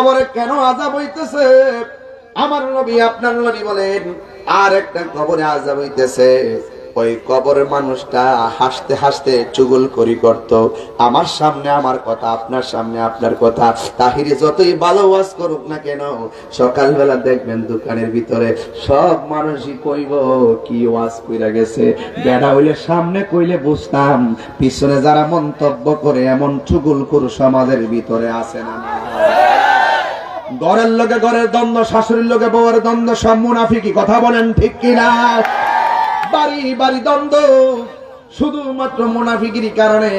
কবরে কেন আযাব হইতেছে? আমার নবী আপনার নবী বলেন আর একটা কবরে আযাব হইতেছে। ওই কবরের মানুষটা হাসতে হাসতে চুগলখড়ি করত, আমার সামনে আমার কথা, আপনার সামনে আপনার কথা। তাহিরি যতই ভালো ওয়াজ করুক না কেন, সকালবেলা দেখবেন দোকানের ভিতরে সব মানুষই কইব কি ওয়াজ কইরা গেছে। বেড়া হইলে সামনে কইলে বুঝতাম, পিছনে যারা মন্তব্য করে এমন চুগলখড় সমাজের ভিতরে আছে না? ঘরের লোকে ঘরের দ্বন্দ্ব, শাশুড়ির লোকে বউয়ের দ্বন্দ্ব, সব মুনাফিকি। কথা বলেন ঠিক কিনা? বাড়ি বাড়ি দ্বন্দ্ব শুধুমাত্র মুনাফিকির কারণে।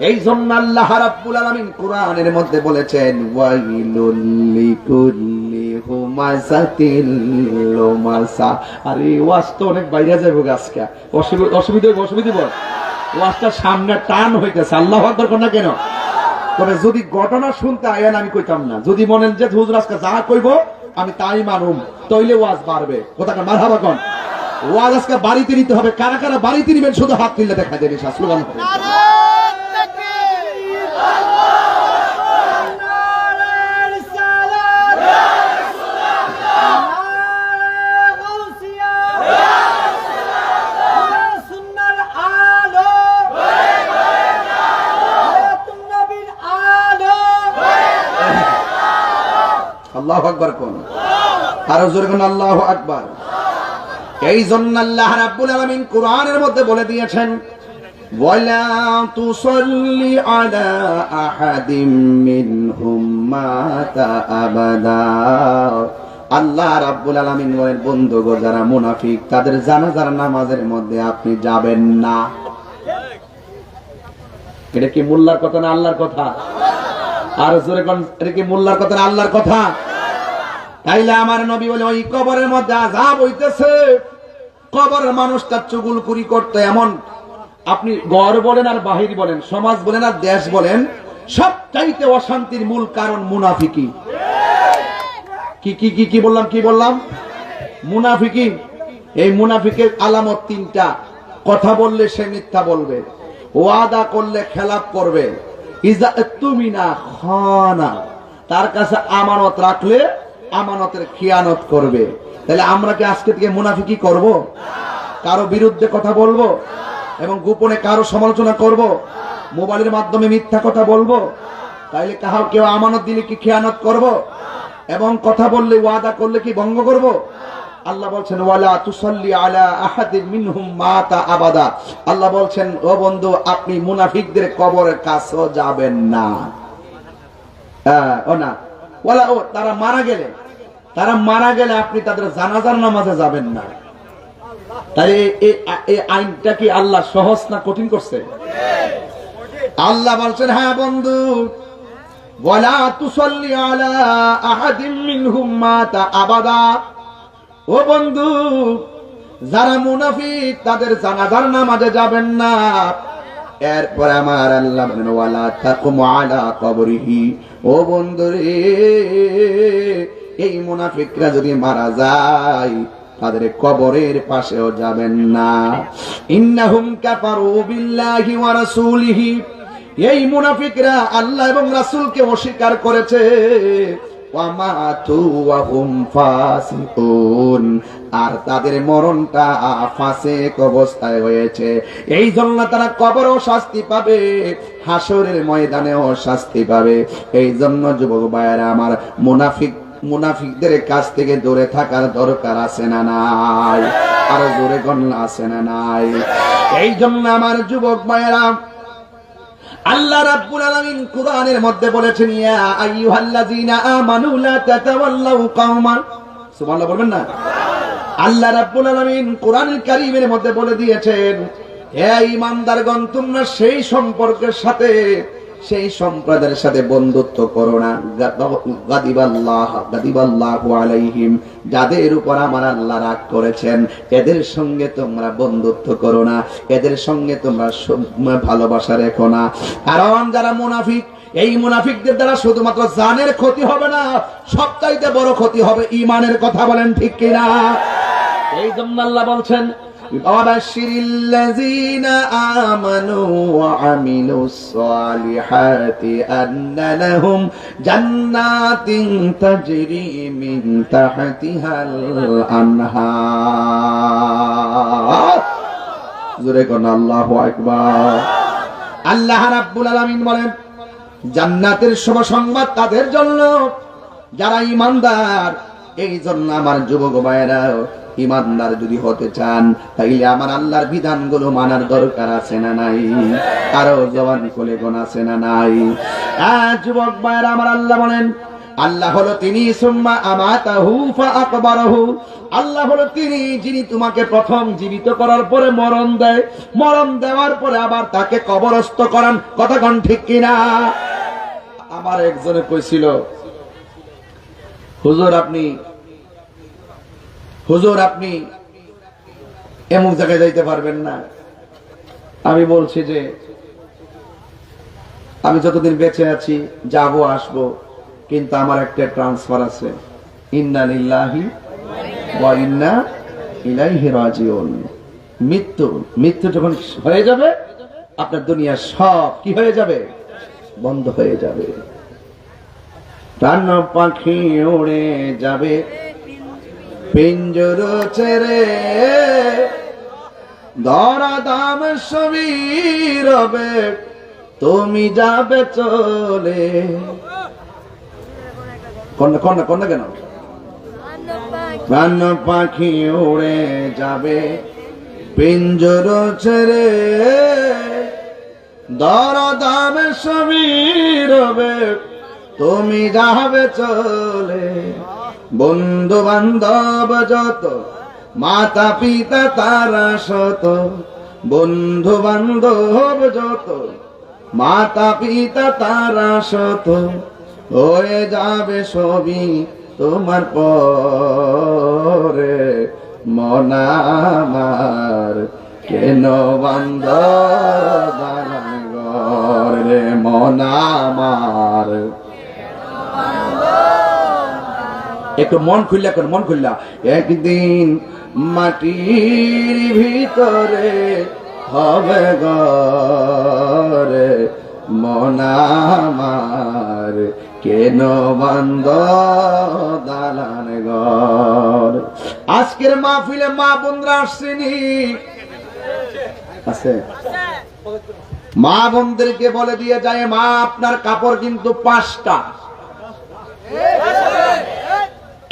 এই জন্য আল্লাহ রাব্বুল আলামিন কোরআনের মধ্যে বলেছেন ওয়াইলুল লিকুল্লি হুমাযাতিল লুমাযা। আরে ওয়াজ তো অনেক বাইরে যাবে আজকে, অসুবিধা বল ওয়াজটা সামনে টান হইতেছে। আল্লাহু আকবার কোন না কেন? তবে যদি ঘটনা শুনতে আয়েন আমি কইতাম না। যদি মনেন যে হুজুর আজকে যা কইব আমি তাই মানুম, তাইলে ওয়াজ বাড়বে। কোথাকার মারহাবা কোন? ওয়াজ আজকে বাড়িতে নিতে হবে। কারা কারা বাড়িতে নিবেন শুধু হাত তুললে দেখা যাবে। স্লোগান হবে আল্লাহু আকবার কোন? আরো জোরে কোন আল্লাহু আকবার। এই জন্য আল্লাহ রাব্বুল আলামিন কোরআনের মধ্যে বলে দিয়েছেন ওয়ালা তুসাল্লি আলা আহাদিম মিনহুম মাতা আবাদা। আল্লাহ রাব্বুল আলামিন বলেন বন্ধুগণ যারা মুনাফিক তাদের জানাজার নামাজের মধ্যে আপনি যাবেন না। এটা কি মোল্লার কথা না আল্লাহর কথা? আর জোরে কোন? এটা কি মোল্লার কথা না আল্লাহর কথা? তাইলে আমার নবী বলে ওই কবরের মধ্যে আযাব হইতেছে। কবরের মানুষটা চুগলখড়ি করতে এমন, আপনি ঘর বলেন আর বাহির বলেন, সমাজ বলেন আর দেশ বলেন, সবচাইতে অশান্তির মূল কারণ মুনাফিকি। কি কি কি কি বললাম? কি বললাম? মুনাফিকি। এই মুনাফিকের আলামত তিনটা। কথা বললে সে মিথ্যা বলবে, ওয়াদা করলে খেলাপ করবে, ইজা তুমিনা খানা, তার কাছে আমানত রাখলে আমানতের খিয়ানত করবে। তাহলে আমরা কি আজকে থেকে মুনাফিকি করব? কারো বিরুদ্ধে কথা বলবো এবং গোপনে কারো সমালোচনা করব, মোবাইলের মাধ্যমে মিথ্যা কথা বলবো? তাইলে কেউ আমানত দিলে কি খিয়ানত করব? এবং কথা বললে ওয়াদা করলে কি ভঙ্গ করব? আল্লাহ বলছেন ওয়ালা তুসাল্লি আলা আহাদিন মিনহুম মাতা আবাদা। আল্লাহ বলছেন ও বন্ধু আপনি মুনাফিকদের কবরের কাছেও যাবেন না। ও না, ওয়ালা ও তারা মারা গেলে আপনি তাদের জানাজার নামাজে যাবেন না। তাই এই আইনটা কি আল্লাহ সহজ না কঠিন করছে? আল্লাহ বলছেন হ্যাঁ বন্ধু ওয়ালা তুসাল্লি আলা আহাদিন মিনহুম মাতা আবাদা। ও বন্ধু যারা মুনাফিক তাদের জানাজার নামাজে যাবেন না। এরপর আমার আল্লাহ বলেন ওয়ালা তাকুম আলা কবরিহি। ও বন্ধু রে, এই মুনাফিকরা যদি মারা যায় তাদের কবরের পাশেও যাবেন না। ইন্নাহুম কাফারু বিল্লাহি ওয়া রাসূলিহি। এই মুনাফিকরা আল্লাহ এবং রাসূলকে অস্বীকার করেছে। ওয়া মাতু ওয়া হুম ফাসিকুন, আর তাদের মরণটা ফাসিক অবস্থায় হয়েছে। এই জন্য তারা কবরেও শাস্তি পাবে, হাসরের ময়দানেও শাস্তি পাবে। এই জন্য যুবক ভাইয়েরা আমার মুনাফিকদের কাছ থেকে দূরে থাকার দরকার আছে না নাই? আরো জোরে গণনা আছে না নাই? এই জন্য আমার যুবক ভাইয়েরা আল্লাহ রাব্বুল আলামিন কোরআনের মধ্যে বলেছেন ইয়া আইয়ুহাল্লাযীনা আমানু লা তাতাওয়াল্লাউ কওমান। সুবহানাল্লাহ বলবেন না? আল্লাহ রাব্বুল আলামিন কোরআনুল কারীমের মধ্যে বলে দিয়েছেন হে ঈমানদারগণ তোমরা সেই সম্পর্কের সাথে সেই সম্প্রদায়ের সাথে বন্ধুত্ব করো না গাদিবাল্লাহু আলাইহিম, যাদের উপর আমার আল্লাহ রাগ করেছেন এদের সঙ্গে তোমরা বন্ধুত্ব করো না, এদের সঙ্গে তোমরা ভালোবাসা রেখো না। কারণ যারা মুনাফিক, এই মুনাফিকদের দ্বারা শুধুমাত্র জানের ক্ষতি হবে না, সবচাইতে বড় ক্ষতি হবে ঈমানের। কথা বলেন ঠিক কিনা? এই জন্য আল্লাহ বলছেন وبشر الذين آمنوا وعملوا الصالحات أن لهم جنات تجري من تحتها الأنهار জোরে কোন আল্লাহু আকবার। আল্লাহ রাব্বুল আলামিন বলেন জান্নাতের শুভ সংবাদ তাদের জন্য যারা ঈমানদার। এই জন্য আমার যুবক ভাইয়েরা, ঈমানদার যদি হতে চান তাইলে আমার আল্লাহর বিধানগুলো মানার দরকার আছে না নাই? আরো জবান খুলে কোন আছে না নাই? যুবক ভাইয়েরা, আমার আল্লাহ বলেন আল্লাহ হলো তিনি সুম্মা আমাতাহু ফাআকবারহু। আল্লাহ হলো তিনি যিনি তোমাকে প্রথম জীবিত করার পরে মরণ দেয়, মরণ দেওয়ার পরে আবার তাকে কবরস্থ করান। কথা কোন ঠিক কিনা? আমার একজনে কইছিল, হুজুর আপনি এমন জায়গায় যাইতে পারবেন না। আমি বলছি যে আমি যতদিন বেঁচে আছি যাব আসবো, কিন্তু আমার একটা ট্রান্সফার আছে। ইন্না লিল্লাহি ওয়া ইন্না ইলাইহি রাজিউন। মৃত্যু যখন হয়ে যাবে আপনার দুনিয়া সব কি হয়ে যাবে? বন্ধ হয়ে যাবে। প্রাণ পাখি উড়ে যাবে পিঞ্জর ছেড়ে, ধরা দাম সবই রবে, তুমি যাবে চলে। কন্যা কেন? প্রাণ পাখি উড়ে যাবে পিঞ্জর ছেড়ে, ধরা দাম সবই রবে, তুমি যাবে চলে। বন্ধু বান্ধব যত, মাতা পিতা তারা শত, বন্ধু বান্ধব যত, মাতা পিতা তারা শত, হয়ে যাবে সবই তোমার পরে। মন আমার কেন বান্ধ দালান ঘর রে, মন আমার। একটু মন খুললা কর, মন খুললা। একদিন মাটির ভিতরে হবে ঘরে, মন আমার কেন বান্ধ দালান ঘর। আজকের মাহফিলে মা বোনরা আসছেনি? আছে? মা বোনদেরকে বলে দিয়ে যায়, মা আপনার কাপড় কিন্তু 5টা।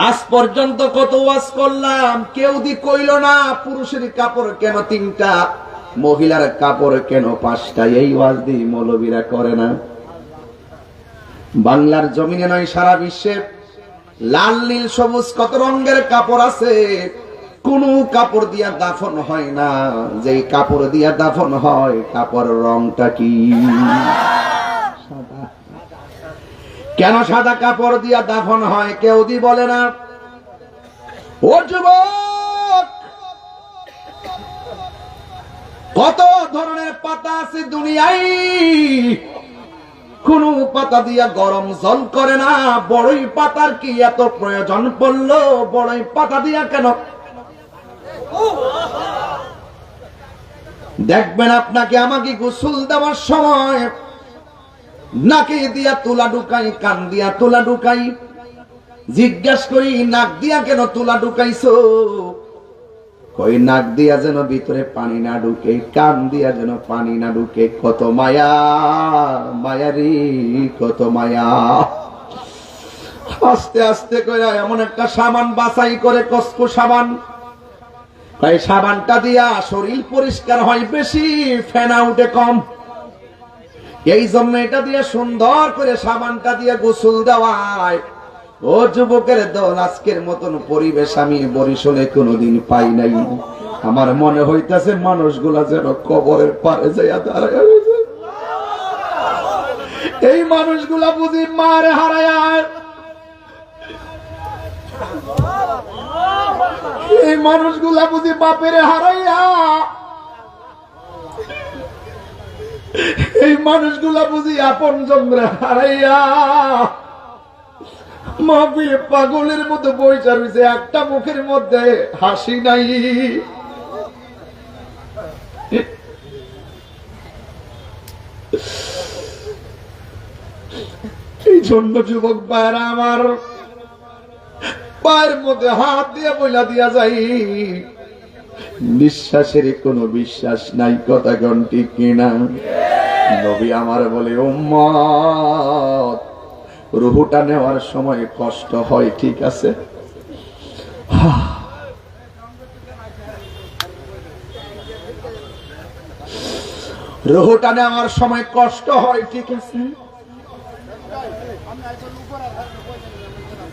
আজ পর্যন্ত কত ওয়াজ করলাম, কেউ দি কইল না পুরুষের কাপড় কেন 3টা, মহিলার কাপড় কেন 5টা। এই ওয়াজ দি মৌলবীরা করে না। বাংলার জমিনে নয় সারা বিশ্বে লাল নীল সবুজ কত রঙের কাপড় আছে, কোন কাপড় দিয়া দাফন হয় না। যেই কাপড় দিয়া দাফন হয় কাপড় রংটা কি? সাদা। কেন সাদা কাপড় দিয়া দাফন হয় কেউ দি বলে না। ও যুবক, কত ধরনের পাতা আছে দুনিয়ায়, কোন পাতা দিয়া গরম জল করে না। বড়ই পাতার কি এত প্রয়োজন পড়লো? বড়ই পাতা দিয়া কেন? দেখবেন আপনাকে আমাকে গোসল দেওয়ার সময় নাকে দিয়া তুলা ঢুকাই, কান দিয়া তুলা ঢুকাই। জিজ্ঞাস করি নাক দিয়া কেন তুলা ঢুকাইছো? কই নাক দিয়া যেন ভিতরে পানি না ঢুকে, কান দিয়া যেন পানি না ঢুকে। কত মায়া, মায়ারি কত মায়া। আস্তে আস্তে করে এমন একটা সাবান বাছাই করে, কসকো সাবান। এই সাবানটা দিয়া শরীর পরিষ্কার হয় বেশি, ফেনা উঠে কম। এই জন্য এটা দিয়ে সুন্দর করে সাবানটা দিয়ে গোসল দেওয়ায়। ও যুবকের দল, আজকের মতন পরিবেশ আমি বরিশালে কোনোদিন পাই নাই। আমার মনে হইতাছে মানুষগুলা যেন কবরের পারে যাইয়া দাঁড়ায়। এই মানুষগুলা বুঝি মারে হারায়, এই মানুষগুলা বুঝি বাপের হারাইয়া, এই মানুষগুলা বুঝি আপন জন্মে হারাইয়া মাহফিলে পাগলের মতো বইসা রইছে, একটা মুখের মধ্যে হাসি নাই। জন্য যুবক ভাইরা আমার, পায়ের মধ্যে হাত দিয়ে বইলা দিয়া যাই, নিঃশ্বাসের কোনো বিশ্বাস নাই, কথা কোন ঠিক কিনা? নবী আমার বলে, উম্মত, রুহুটা নেওয়ার সময় কষ্ট হয়, ঠিক আছে, রুহুটা নেওয়ার সময় কষ্ট হয়, ঠিক আছে।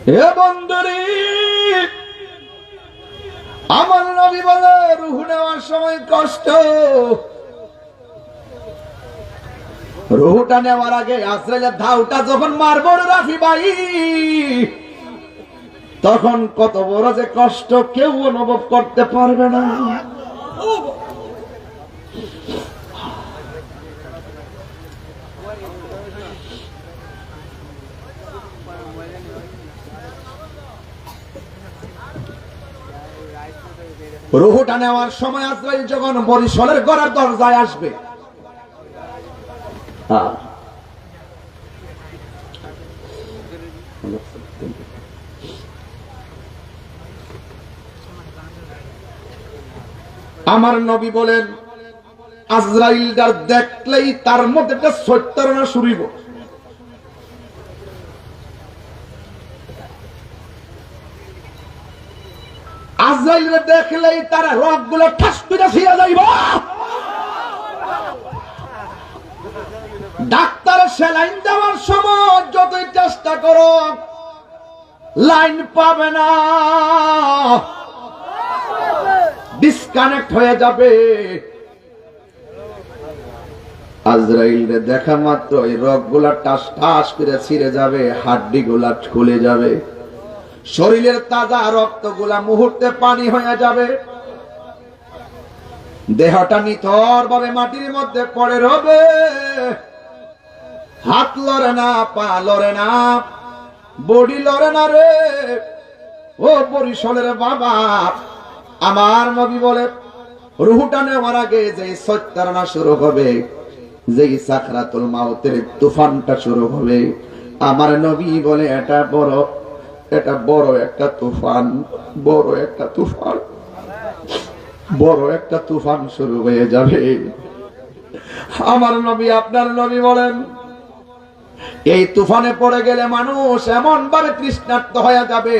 হে বন্ধুরে, আমার নবী বলে রুহু নেওয়ার সময় কষ্ট। রুহুটা নেওয়ার আগে আজরাইলের ধাওটা যখন মারবো রাফি ভাই, তখন কত বড় যে কষ্ট কেউ অনুভব করতে পারবে না। রুহুটা নেওয়ার সময় আজরাইল যখন বরিশালের ঘরের দরজায় আসবে, আমার নবী বলেন আজরাইলটার দেখলেই তার মধ্যে একটা সত্যরণা শুরুইব। আজরাইলকে দেখলেই তারা রগগুলো ঠাস করে ছিঁড়ে যাইব। ডাক্তার সেলাইন দেওয়ার সময় যতই চেষ্টা করো লাইন পাবে না, ডিসকানেক্ট হয়ে যাবে। আজরাইলকে দেখা মাত্র এই রগগুলা টাস টাস করে ছিঁড়ে যাবে, হাড্ডি গুলা খুলে যাবে, শরীরের তাজা রক্তগুলা মুহূর্তে পানি হয়ে যাবে, দেহটা নিথর ভাবে মাটির মধ্যে পড়ে রবে, হাত লড়ে না, পা লড়ে না, বডি লড়ে না রে। ও বরিশালের বাবা, আমার নবী বলে রুহুটা নেওয়ার আগে যে সত্যারণা শুরু হবে, যে সাকরাতুল মাউতের তুফানটা শুরু হবে, আমার নবী বলে এটা বড় একটা তুফান, বড় একটা তুফান, বড় একটা তুফান শুরু হয়ে যাবে। আমার নবী, আপনার নবী বলেন এই তুফানে পড়ে গেলে মানুষ এমন ভাবে তৃষ্ণার্ত হয়ে যাবে,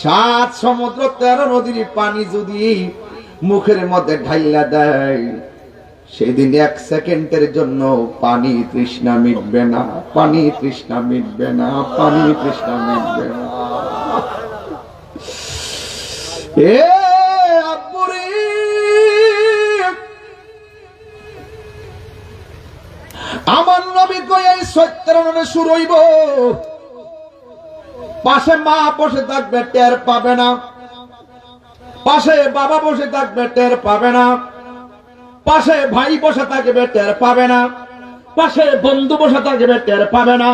7 সমুদ্র 13 নদীর পানি যদি মুখের মধ্যে ঢাইলা দেয়, সেদিন 1 সেকেন্ডের জন্য পানি তৃষ্ণা মিটবে না, পানি তৃষ্ণা মিটবে না, পানি তৃষ্ণা মিটবে না। এ আব্বুরি, আমার নবী কই এই সত্যরণে শুরু হইব, পাশে মা বসে থাকবে টের পাবে না, পাশে বাবা বসে থাকবে টের পাবে না, পাশে ভাই বসে থাকবে টের পাবে না, পাশে বন্ধু বসে থাকবে টের পাবে না,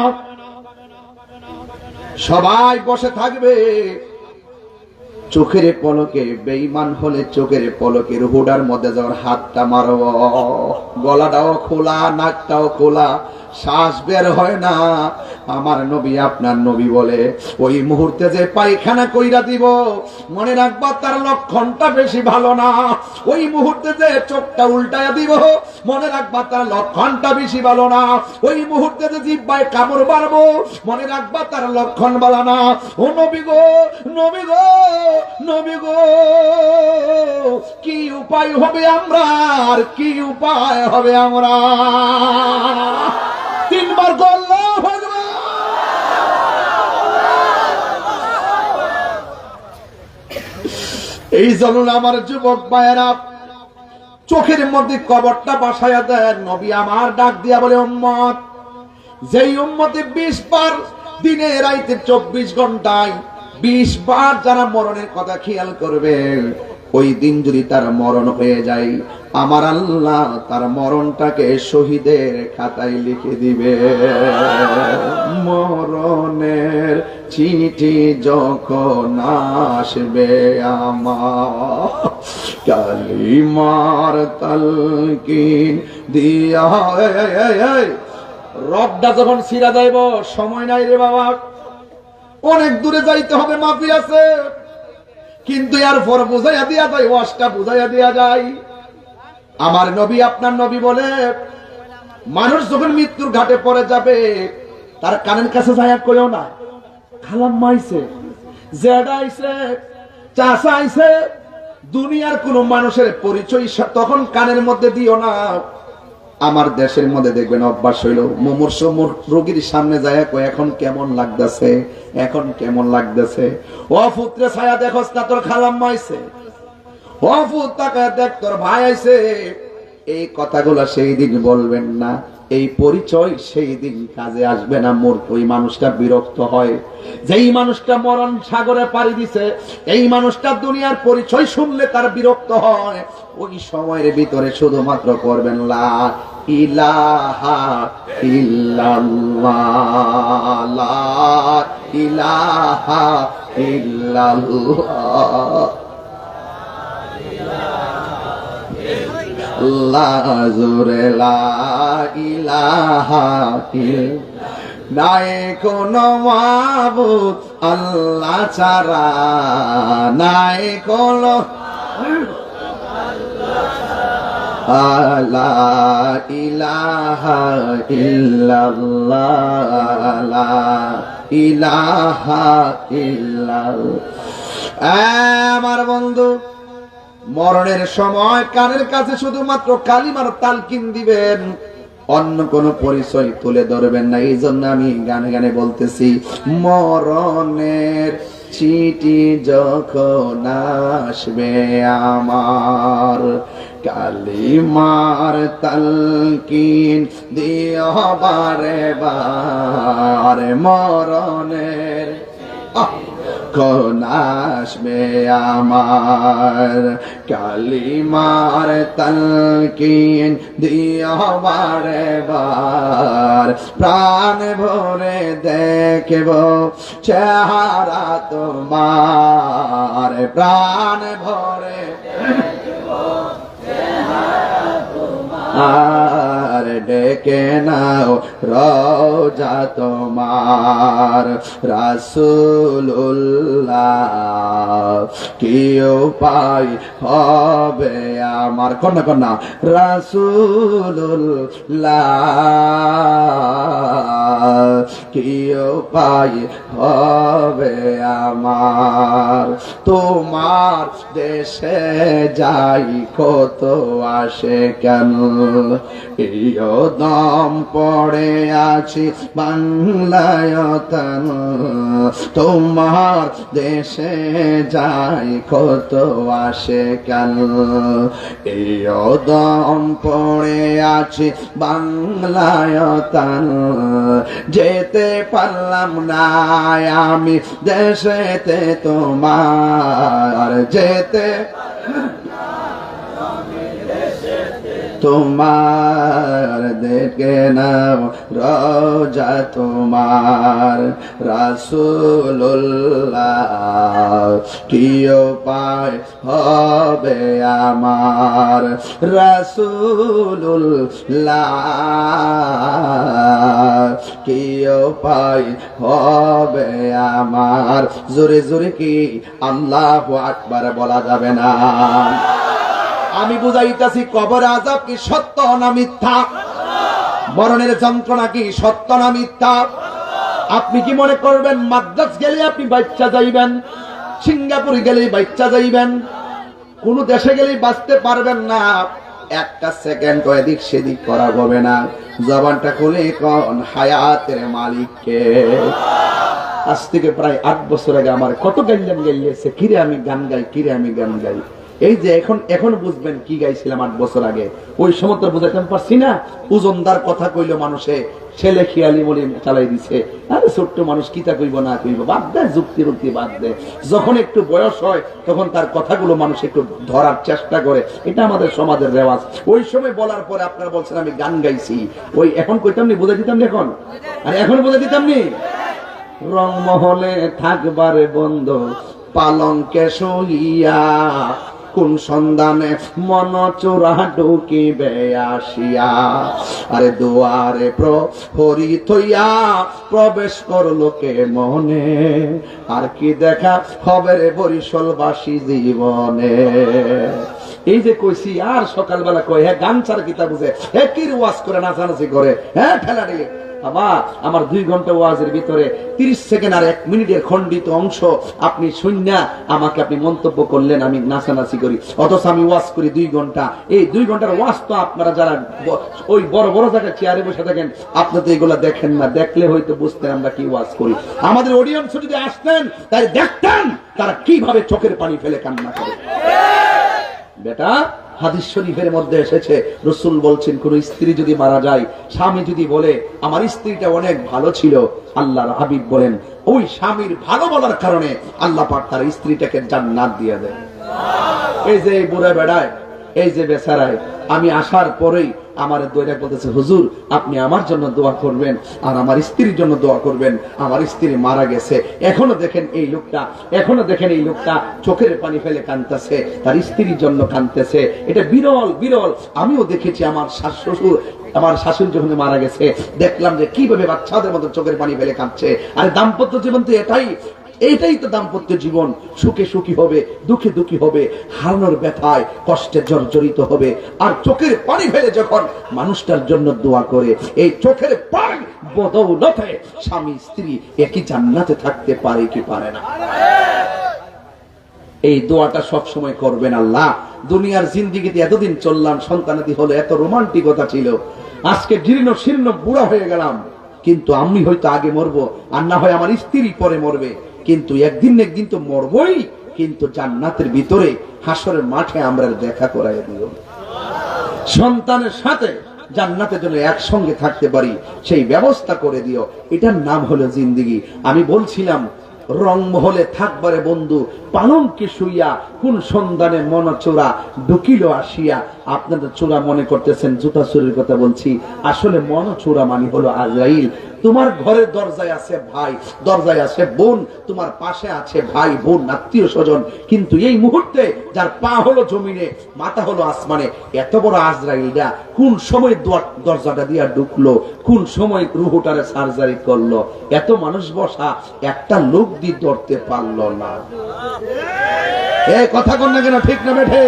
সবাই বসে থাকবে চোখের পলকে। বেঈমান হলে চোখের পলকে রুহুটার মধ্যে যাওয়ার হাতটা মারব, গলাটাও খোলা, নাকটাও খোলা, শ্বাস বের হয় না। আমার নবী, আপনার নবী বলে ওই মুহূর্তে যে পায়খানা কইরা দিব, মনে রাখবা তার লক্ষণটা বেশি ভালো না। ওই মুহূর্তে যে চোখটা উল্টায়া দিব, মনে রাখবা তার লক্ষণটা বেশি ভালো না। ওই মুহূর্তে যে জিহ্বায় কামড় মারবো, মনে রাখবা তার লক্ষণ ভালো না। ও নবী গো, নবী গো, নবী গো, কি উপায় হবে আমরা, আর কি উপায় হবে আমরা? 3 বার গল্লা ভগবান। এই জন্য আমার যুবক ভাইয়েরা চোখের মধ্যে কবরটা বাসায়া দেন। নবী আমার ডাক দিয়া বলে, উম্মত, যেই উম্মতে 20 বার দিনে রাইতে 24 ঘন্টায় 20 বার যারা মরণের কথা খেয়াল করবে, ওই দিন যদি তার মরণ হয়ে যায়, আমার আল্লাহ তার মরণটাকে শহীদের খাতায় লিখে দিবে। মরণের চিঠি যখন আসবে আমার, কালিমার তালকিন দিয়া রডটা যখন ছিঁড়া যাইব, সময় নাই রে বাবা, অনেক দূরে যাইতে হবে, মাফি আছে, কিন্তু এরপর বুঝাইয়া দিয়া যায়, ওয়াজটা বুঝাইয়া দিয়া যায়। আমার নবী আপনার নবী বলে, মানুষ যখন মৃত্যুর ঘাটে পড়ে যাবে, তার কানের কাছে যাইয়া কইও না খালাম্মা আইছে, জেডা আইছে, চাচা আইছে, দুনিয়ার কোন মানুষের পরিচয় তখন কানের মধ্যে দিও না। আমার দেশের মধ্যে দেখবেন অভ্যাস হইল, মুমূর্ষ রোগীর সামনে যায় কই এখন কেমন লাগতেছে, এখন কেমন লাগতেছে, ও পুত্রে ছায়া দেখোস না তোর খালাম্মা আইছে, ও পুত তাকায় দেখ তোর ভাই আইছে। এই কথাগুলো সেই দিন বলবেন না, এই পরিচয় সেই দিন কাজে আসবে না। ওই মানুষটা বিরক্ত হয়, যেই মানুষটা মরণ সাগরে পাড়ি দিছে, এই মানুষটা দুনিয়ার পরিচয় শুনলে তার বিরক্ত হয়। ওই সময়ের ভিতরে শুধুমাত্র করবেন লা ইলাহা ইল্লাল্লাহ, লা ইলাহা ইল্লাল্লাহ, জোরে লা ইলাহা ইল্লাল্লাহ, নাই কোনো মাবুদ আল্লাহ ছাড়া, নাই কোনো লা ইলাহা ইল্লাল্লাহ, লা ইলাহা ইল্লাল্লাহ। আমার বন্ধু, মরণের সময় কানের কাছে শুধুমাত্র কালিমার তালকিন দিবেন, অন্য কোন পরিচয় তুলে ধরবেন না। এই জন্য আমি গানে গানে বলতেছি, মরণের চিঠি যখন আসবে আমার, কালিমার তালকিন দিও বারে বারে, মরণের কোন আসবে আমার, কালিমার তালকিন দিও বারে বার, প্রাণ ভরে দেখব চেহারা তোমার, প্রাণ ভরে আর ডেকে নাও রওজা তোমার, রাসূলুল্লাহ কি উপায় হবে আমার, কন্যা কন্যা রাসূলুল্লাহ কি উপায় হবে আমার, তোমার দেশে যাই কত আসে কেন, এই দম পড়ে আছি বাংলায়, তোমার দেশে যাই কত আসে কেন, এই দম পড়ে আছি বাংলায়, যেতে পারলাম না আমি দেশেতে তোমার, যেতে তোমার দেখে নাও রওজা তোমার, রাসূলুল্লাহ কি উপায় হবে আমার, রাসূলুল্লাহ কি উপায় হবে আমার, জোরে জোরে কি আল্লাহু আকবার বলা যাবে না? আমি বুঝাইতেছি, কবর আযাব কি সত্য না মিথ্যা? মরণের যন্ত্রণা কি সত্য না মিথ্যা? আপনি কি মনে করবেন মাদ্রাজ গেলে আপনি বাচ্চা যাইবেন, সিঙ্গাপুর গেলে বাচ্চা যাইবেন, কোন দেশে গেলে বাঁচতে পারবেন না? একটা সেকেন্ড এদিক সেদিক করা হবে না। জবানটা খুলে কোন হায়াতের মালিককে। আজ থেকে প্রায় 8 বছর আগে আমার কত গাইলাম গাইলেছে, কিরে আমি গান গাই, কিরে আমি গান গাই। এই যে এখন বুঝবেন কি গাইছিলাম 8 বছর আগে। ওই সময় তো বুঝাইতে পারছি না। ওজনদার কথা কইলো মানুষে, ছেলে খেয়ালি বলে চালাই দিছে। আরে ছোট্ট মানুষ কিতা কইব না কইব, বাদ দেয়, যুক্তি রুক্তি বাদ দেয়। যখন একটু বয়স হয় তখন তার কথাগুলো মানুষ একটু ধরার চেষ্টা করে। এটা আমাদের সমাজের রেওয়াজ। ওই সময় বলার পরে আপনারা বলছেন আমি গান গাইছি, ওই এখন কইতাম নি, বুঝাই দিতাম নি এখন, আর এখন বুঝাই দিতাম নি। রংমহলে থাকবারে বন্ধ পালঙ্কে সহিয়া, কোন সন্ধানে মন চোরা ঢুকিবে আসিয়া, আরে দুয়ারে প্রহরী থইয়া প্রবেশ করলো কে মনে, আর কি দেখা হবে রে বরিশালবাসী জীবনে। এই যে কইছি আর সকালবেলা কই হ্যাঁ গান ছাড়া কিতা বুঝে, হ্যাঁ কি ওয়াজ করে নাচানাচি করে, হ্যাঁ ঠেলা ঠেলি। বাবা আমার 2 ঘন্টা ওয়াজের ভিতরে 30 সেকেন্ড আর 1 মিনিটের খণ্ডিত অংশ আপনি শুননা আমাকে আপনি মন্তব্য করলেন আমি নাচানাচি করি, অথচ আমি ওয়াজ করি 2 ঘন্টা। এই 2 ঘন্টার ওয়াজ তো আপনারা যারা ওই বড় বড় জায়গায় চেয়ারে বসে থাকেন আপনি তো এগুলা দেখেন না, দেখলে হয়তো বুঝতেন আমরা কি ওয়াজ করি। আমাদের অডিয়েন্স যদি আসতেন তাই দেখতেন তারা কিভাবে চোখের পানি ফেলে কান্না করে। বেটা হাদিস শরীফের মধ্যে এসেছে রাসূল বলছেন কোন স্ত্রী যদি মারা যায়, স্বামী যদি বলে আমার স্ত্রীটা অনেক ভালো ছিল, আল্লাহর হাবিব বলেন ওই স্বামীর ভালো বলার কারণে আল্লাহ পাক তার স্ত্রীটাকে জান্নাত দিয়ে দেয়। এই যে বুড়া বেড়ায়, এই যে বেচারায়, আমি আসার পরেই আমার দইরা বলতেছে হুজুর আপনি আমার জন্য দোয়া করবেন আর আমার স্ত্রীর জন্য দোয়া করবেন, আমার স্ত্রী মারা গেছে। এখনো দেখেন এই লোকটা চোখের পানি ফেলে কাঁদতেছে, তার স্ত্রীর জন্য কাঁদতেছে। এটা বিরল বিরল। আমিও দেখেছি আমার শাশুড়ি যখন মারা গেছে দেখলাম যে কিভাবে বাচ্চাদের মতো চোখের পানি ফেলে কাঁদছে। আর দাম্পত্য জীবন তো এইটাই তো দাম্পত্য জীবন। সুখে সুখী হবে, দুঃখে দুঃখী হবে, হারানোর ব্যথায় কষ্টে জর্জরিত হবে। আর চোখের পানি ফেলে যখন মানুষটার জন্য দোয়া করে, এই চোখের পানি বদৌলতে স্বামী স্ত্রী একই জান্নাতে থাকতে পারে কি পারে না। এই দোয়াটা সব সময় করবেন। আল্লাহ দুনিয়ার জিন্দেগিতে এতদিন চললাম, সন্তানাদি হলো, এত রোমান্টিকতা ছিল, আজকে জীর্ণ শীর্ণ বুড়া হয়ে গেলাম, কিন্তু আমি হয়তো আগে মরবো আর না হয় আমার স্ত্রী পরে মরবে, কিন্তু একদিন তো মরবই। কিন্তু জান্নাতের ভিতরে হাসরের মাঠে আমরা দেখা করাই দিও, সন্তানের সাথে জান্নাতের জন্য একসঙ্গে থাকতে পারি সেই ব্যবস্থা করে দিও। এটার নাম হলো জিন্দেগি। আমি বলছিলাম রং মহলে থাকবারে বন্ধু পালঙ্কে শুইয়া কোন সন্ধানে মন চোরা ঢুকিল আসিয়া। আপনাদের চোরা মনে করতেছেন জুতা চুরির কথা বলছি, আসলে মন চোরা মানে হলো আজরাইল। তোমার ঘরের দরজায় আছে ভাই, দরজায় আছে বোন, তোমার পাশে আছে ভাই বোন আত্মীয় স্বজন, কিন্তু এই মুহূর্তে যার পা হলো জমিনে মাথা হলো আসমানে, এত বড় আজরাইলটা কোন সময় দরজাটা দিয়া ঢুকলো, কোন সময় রুহুটারে সার্জারি করলো, এত মানুষ বসা একটা লোক দিয়ে ধরতে পারলো না। কথা কন না কেন, ঠিক না বেঠে?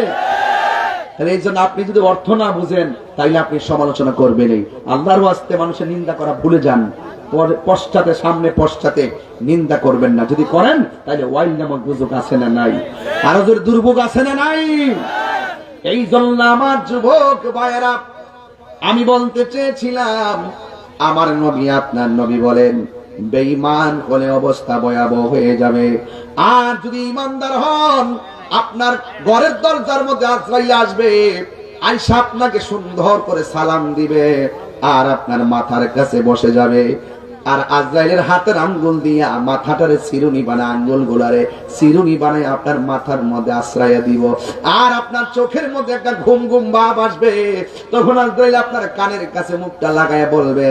এই জন্য আপনি যদি অর্থ না বুঝেন তাইলে আপনি সমালোচনা করবেনই। আল্লাহর ওয়াস্তে মানুষের নিন্দা করা ভুলে যান, পশ্চাতে সামনে পশ্চাতে নিন্দা করবেন না। যদি করেন তাহলে ওয়াইল নামক দুর্যোগ আছে না নাই, আরো যদি দুর্ভোগ আছে না নাই। এই জন্য আমার যুবক ভাইয়েরা আমি বলতে চেয়েছিলাম, আমার নবী আপনার নবী বলেন বেঈমান হলে অবস্থা ভয়াবহ হয়ে যাবে। আর যদি ইমানদার হন আপনার ঘরের দরজার মধ্যে আজরাইল আসবে, আয়েশা আপনাকে সুন্দর করে সালাম দিবে আর আপনার মাথার কাছে বসে যাবে। আর আজরাইলের হাতের আঙ্গুল দিয়া মাথাটারে চিরুনি বানায়, আঙ্গুল গুলারে চিরুনি বানায় আপনার মাথার মধ্যে আশ্রয় দিব। আর আপনার চোখের মধ্যে একটা ঘুম ঘুম ভাব আসবে। তখন আজরাইল আপনার কানের কাছে মুখটা লাগায় বলবে,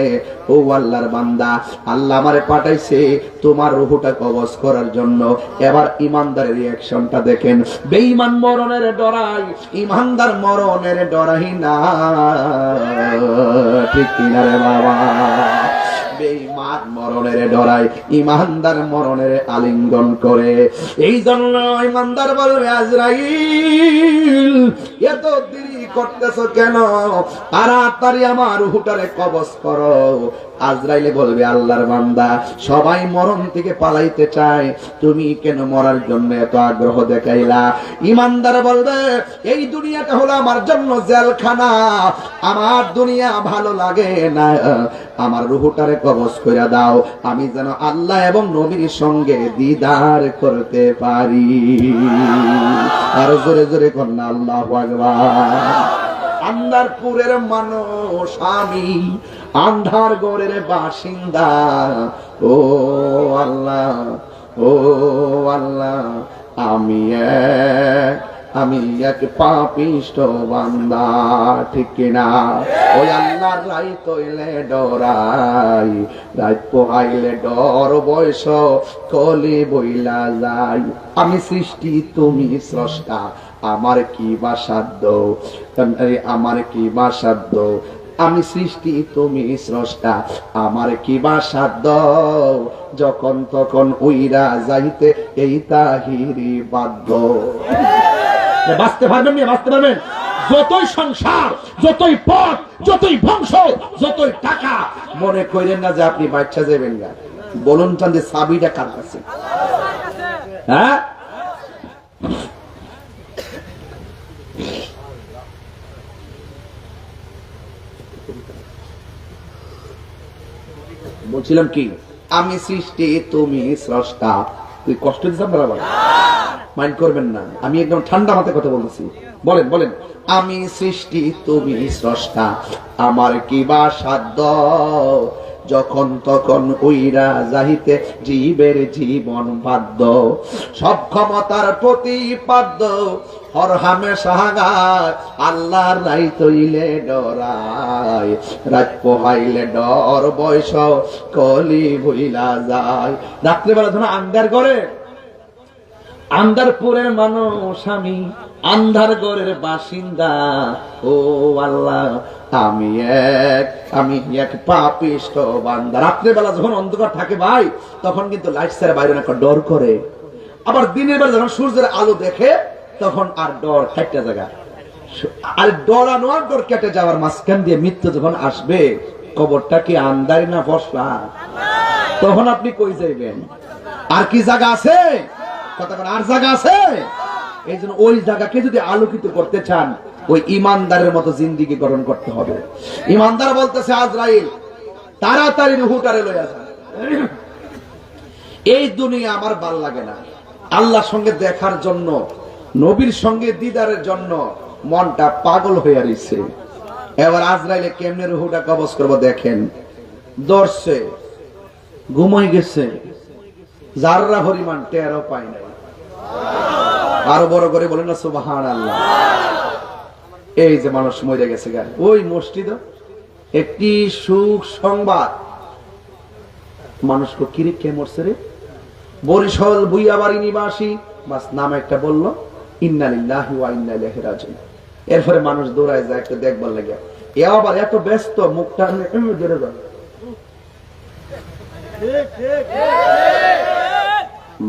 ও আল্লাহর বান্দা, আল্লাহ আমারে পাঠাইছে তোমার রূহটা কবজ করার জন্য। এবার ইমানদারের রিঅ্যাকশনটা দেখেন। বেঈমান মরণের ডরাই, ইমানদার মরণের ডরাই না, ঠিক কিনা রে বাবা? বেঈমান মরণের ডরাই, ইমানদার মরণের আলিঙ্গন করে। এই জন্য ইমানদার বলবে আজরাইল এত দেরি করতেছো কেন, তাড়াতাড়ি আমার রূহটারে কবজ করো। আজরাইলে বলবে আল্লাহর বান্দা সবাই মরণ থেকে পালাইতে চায়, তুমি কেন মরার জন্য এত আগ্রহ দেখাইলা? ইমানদার বলবে এই দুনিয়াটা হলো আমার জন্য জেলখানা, আমার দুনিয়া ভালো লাগে না, আমার রূহটারে কবজ কইরা দাও, আমি যেন আল্লাহ এবং নবীর সঙ্গে দিদার করতে পারি। আর জোরে জোরে কন্যা আল্লাহু আকবার। আন্দারপুরের মানুষ আমি, আন্ধার গড়ের বাসিন্দা, ও আল্লাহ, ও আল্লাহ, আমি এক পাপিষ্ঠ বান্দা, ঠিক কিনা? ওই আল্লাহর রাই তৈলে ডরাই, রাত পোহাইলে ডর বয়স কলি বইলা যাই। আমি সৃষ্টি তুমি স্রষ্টা, আমার কি বা সাধ্য, আমার কি বা সাধ্য, আমি সৃষ্টি তুমি স্রষ্টা, আমার কি বা সাধ্য, যখন তখন উইরা যাইতে এই তাহিরি বাধ্য। বাঁচতে পারবেন না, বাঁচতে পারবেন? যতই সংসার, যতই পথ, যতই বংশ, যতই টাকা, মনে করেন না যে আপনি বাচ্চা যাবেন না। বলুন চান যে চাবিটা কার কাছে? হ্যাঁ, বলছিলাম কি, আমি সৃষ্টি তুমি স্রষ্টা। তুই কষ্ট দিচ্ছ বরাবর, মাইন্ড করবেন না, আমি একদম ঠান্ডা মাথায় কথা বলতেছি। বলেন বলেন, আমি সৃষ্টি তুমি স্রষ্টা, আমার কি বা সাধ্য, যখন তখন উইরা যাইতে জীবের জীবন বাধ্য, সব ক্ষমতার প্রতিপাদ্য, হর হামেশা গায়, আল্লাহর রাই তৈলে ডরায়, রাত পোহাইলে ডর বয়স কলি ভুইলা যায়। রাত্রেবেলা ধরুন আন্ধার করে, আন্ধারপুরের মানুষ আমি, আন্ধার ঘরের বাসিন্দা, ও আল্লাহ আমি এক পাপিষ্ঠ বান্দা। রাত্রেবেলা যখন অন্ধকার থাকে ভাই, তখন কিন্তু লাইট ছাড়া বাইরে একটা ডর করে। আবার দিনের বেলা যখন সূর্যের আলো দেখে, তখন আর ডর খাইটা জায়গা, আর ডরানো আর ডর কেটে যাওয়ার মাঝখান দিয়ে মৃত্যু যখন আসবে, কবরটা কি আন্ধারি না ফসলা? তখন আপনি কই যাইবেন? আর কি জায়গা আছে? আর জায়গা আছে? এই জন্য ওই জায়গাকে যদি আলোকিত করতে চান, ওই ইমানদারের মতো জিন্দিগি গঠন করতে হবে। ইমানদার বলতেছে আজরাইল তাড়াতাড়ি রুহটারে লইয়া যান, এই দুনিয়া আমার ভাল লাগে না। আল্লাহর সঙ্গে দেখার জন্য, নবীর সঙ্গে দিদারের জন্য মনটা পাগল হয়ে রয়েছে। এবার আজরাইলে কেমনে রুহটা কবজ করবো দেখেন। দর্শে ঘুমাই গেছে, যাররা পরিমাণ টেরও পায় নাই। আরো বড় করে বলেন না সুবহানাল্লাহ। এই যে মানুষ মরে গেছে গায়ে, ওই মসজিদ একটি সুখ সংবাদ, মানুষ কিরে কে মরছে রে, বরিশাল বুইয়াবাড়ি নিবাসী, বাস নাম একটা বললো, ইন্না লিল্লাহি ওয়া ইন্না ইলাইহি রাজিউন। এরপরে মানুষ দৌড়ায় যায় একটু দেখবার লাগে, এ আবার এত ব্যস্ত, মুখটা জোরে যায়।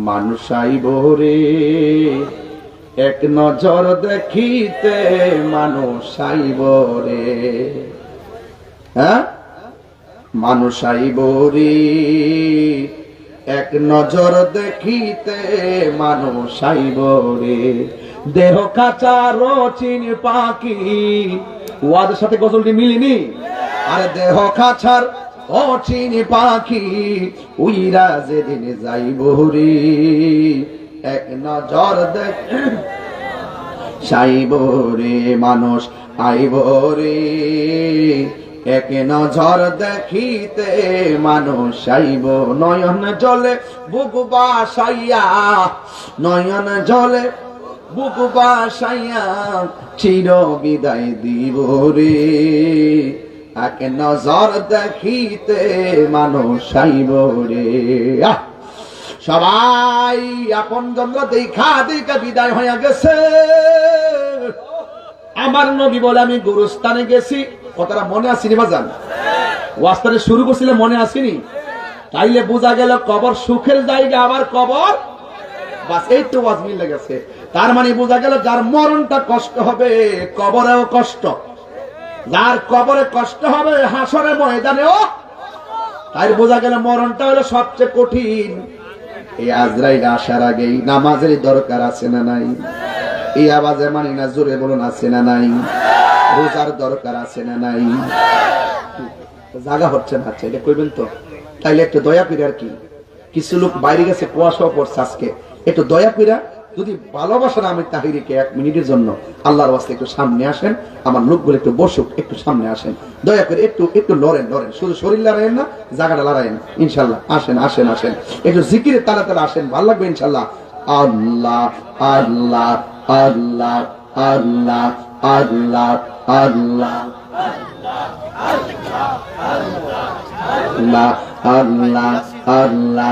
মানুষ আইব রে এক নজর দেখিতে, মানুষ আইব রে, হ্যাঁ মানুষ আইব রে এক নজর দেখিতে, মানুষ আইব রে, দেহ কাচার চিন পাখি। ওয়াদের সাথে গজলটি মিলিনি? আরে দেহ কাছার ও চিনি পাখি, উইরা যেদিন যাইব রে এক নজর দেখ সাইব রে, মানুষ আইব রে এক নজর দেখিতে, মানুষ আইব। নয়ন জলে বুক বাসাইয়া, নয়ন জলে বুক বাসাইয়া, চির বিদায় দিব রে এক নজর দেখিতে, মানুষ আইব রে। সবাই আপন জন দেখা দেখা বিদায় হইয়া গেছে। আমার নবী বলে আমি গুরুস্থানে গেছি, কথাটা মনে আসেনি বাজান? ওয়াস্তানে শুরু করছিলে মনে আসেনি? তাইলে বোঝা গেল কবর সুখের জায়গা, আবার কবর, বাস এই তো ওয়াজ মিলে গেছে। তার মানে বোঝা গেল যার মরণটা কষ্ট হবে, কবরেও কষ্ট, যার কবরে কষ্ট হবে হাসরের ময়দানেও। তাই বোঝা গেল মরণটা হলো সবচেয়ে কঠিন। এই আজরাইল আসার আগেই নামাজের দরকার আছে না নাই? এই আওয়াজে মানি না, জোরে বলুন আছে না নাই? রোজার দরকার আছে না নাই? জায়গা হচ্ছে না, আচ্ছা এটা কইবেন তো? তাইলে একটু দয়া করে, আর কি কিছু লোক বাইরে গেছে, কুয়াশাও পড়ছে আজকে, একটু দয়া করে যদি ভালোবাসেন আমি তাহিরিকে 1 মিনিটের জন্য আল্লাহর ওয়াস্তে একটু সামনে আসেন, আমার লোকগুলো একটু বসুক, একটু সামনে আসেন দয়া করে, একটু একটু লড়েন, শুধু শরীর লড়াইন না, জায়গাটা লড়াইন ইনশাল্লাহ। আসেন আসেন আসেন, একটু জিকিরে তারা তারা আসেন, ভালো লাগবে ইনশাল্লাহ। আল্লাহ আল্লাহ আল্লাহ আল্লাহ আল্লাহ আল্লাহ আল্লাহ আল্লাহ আল্লাহ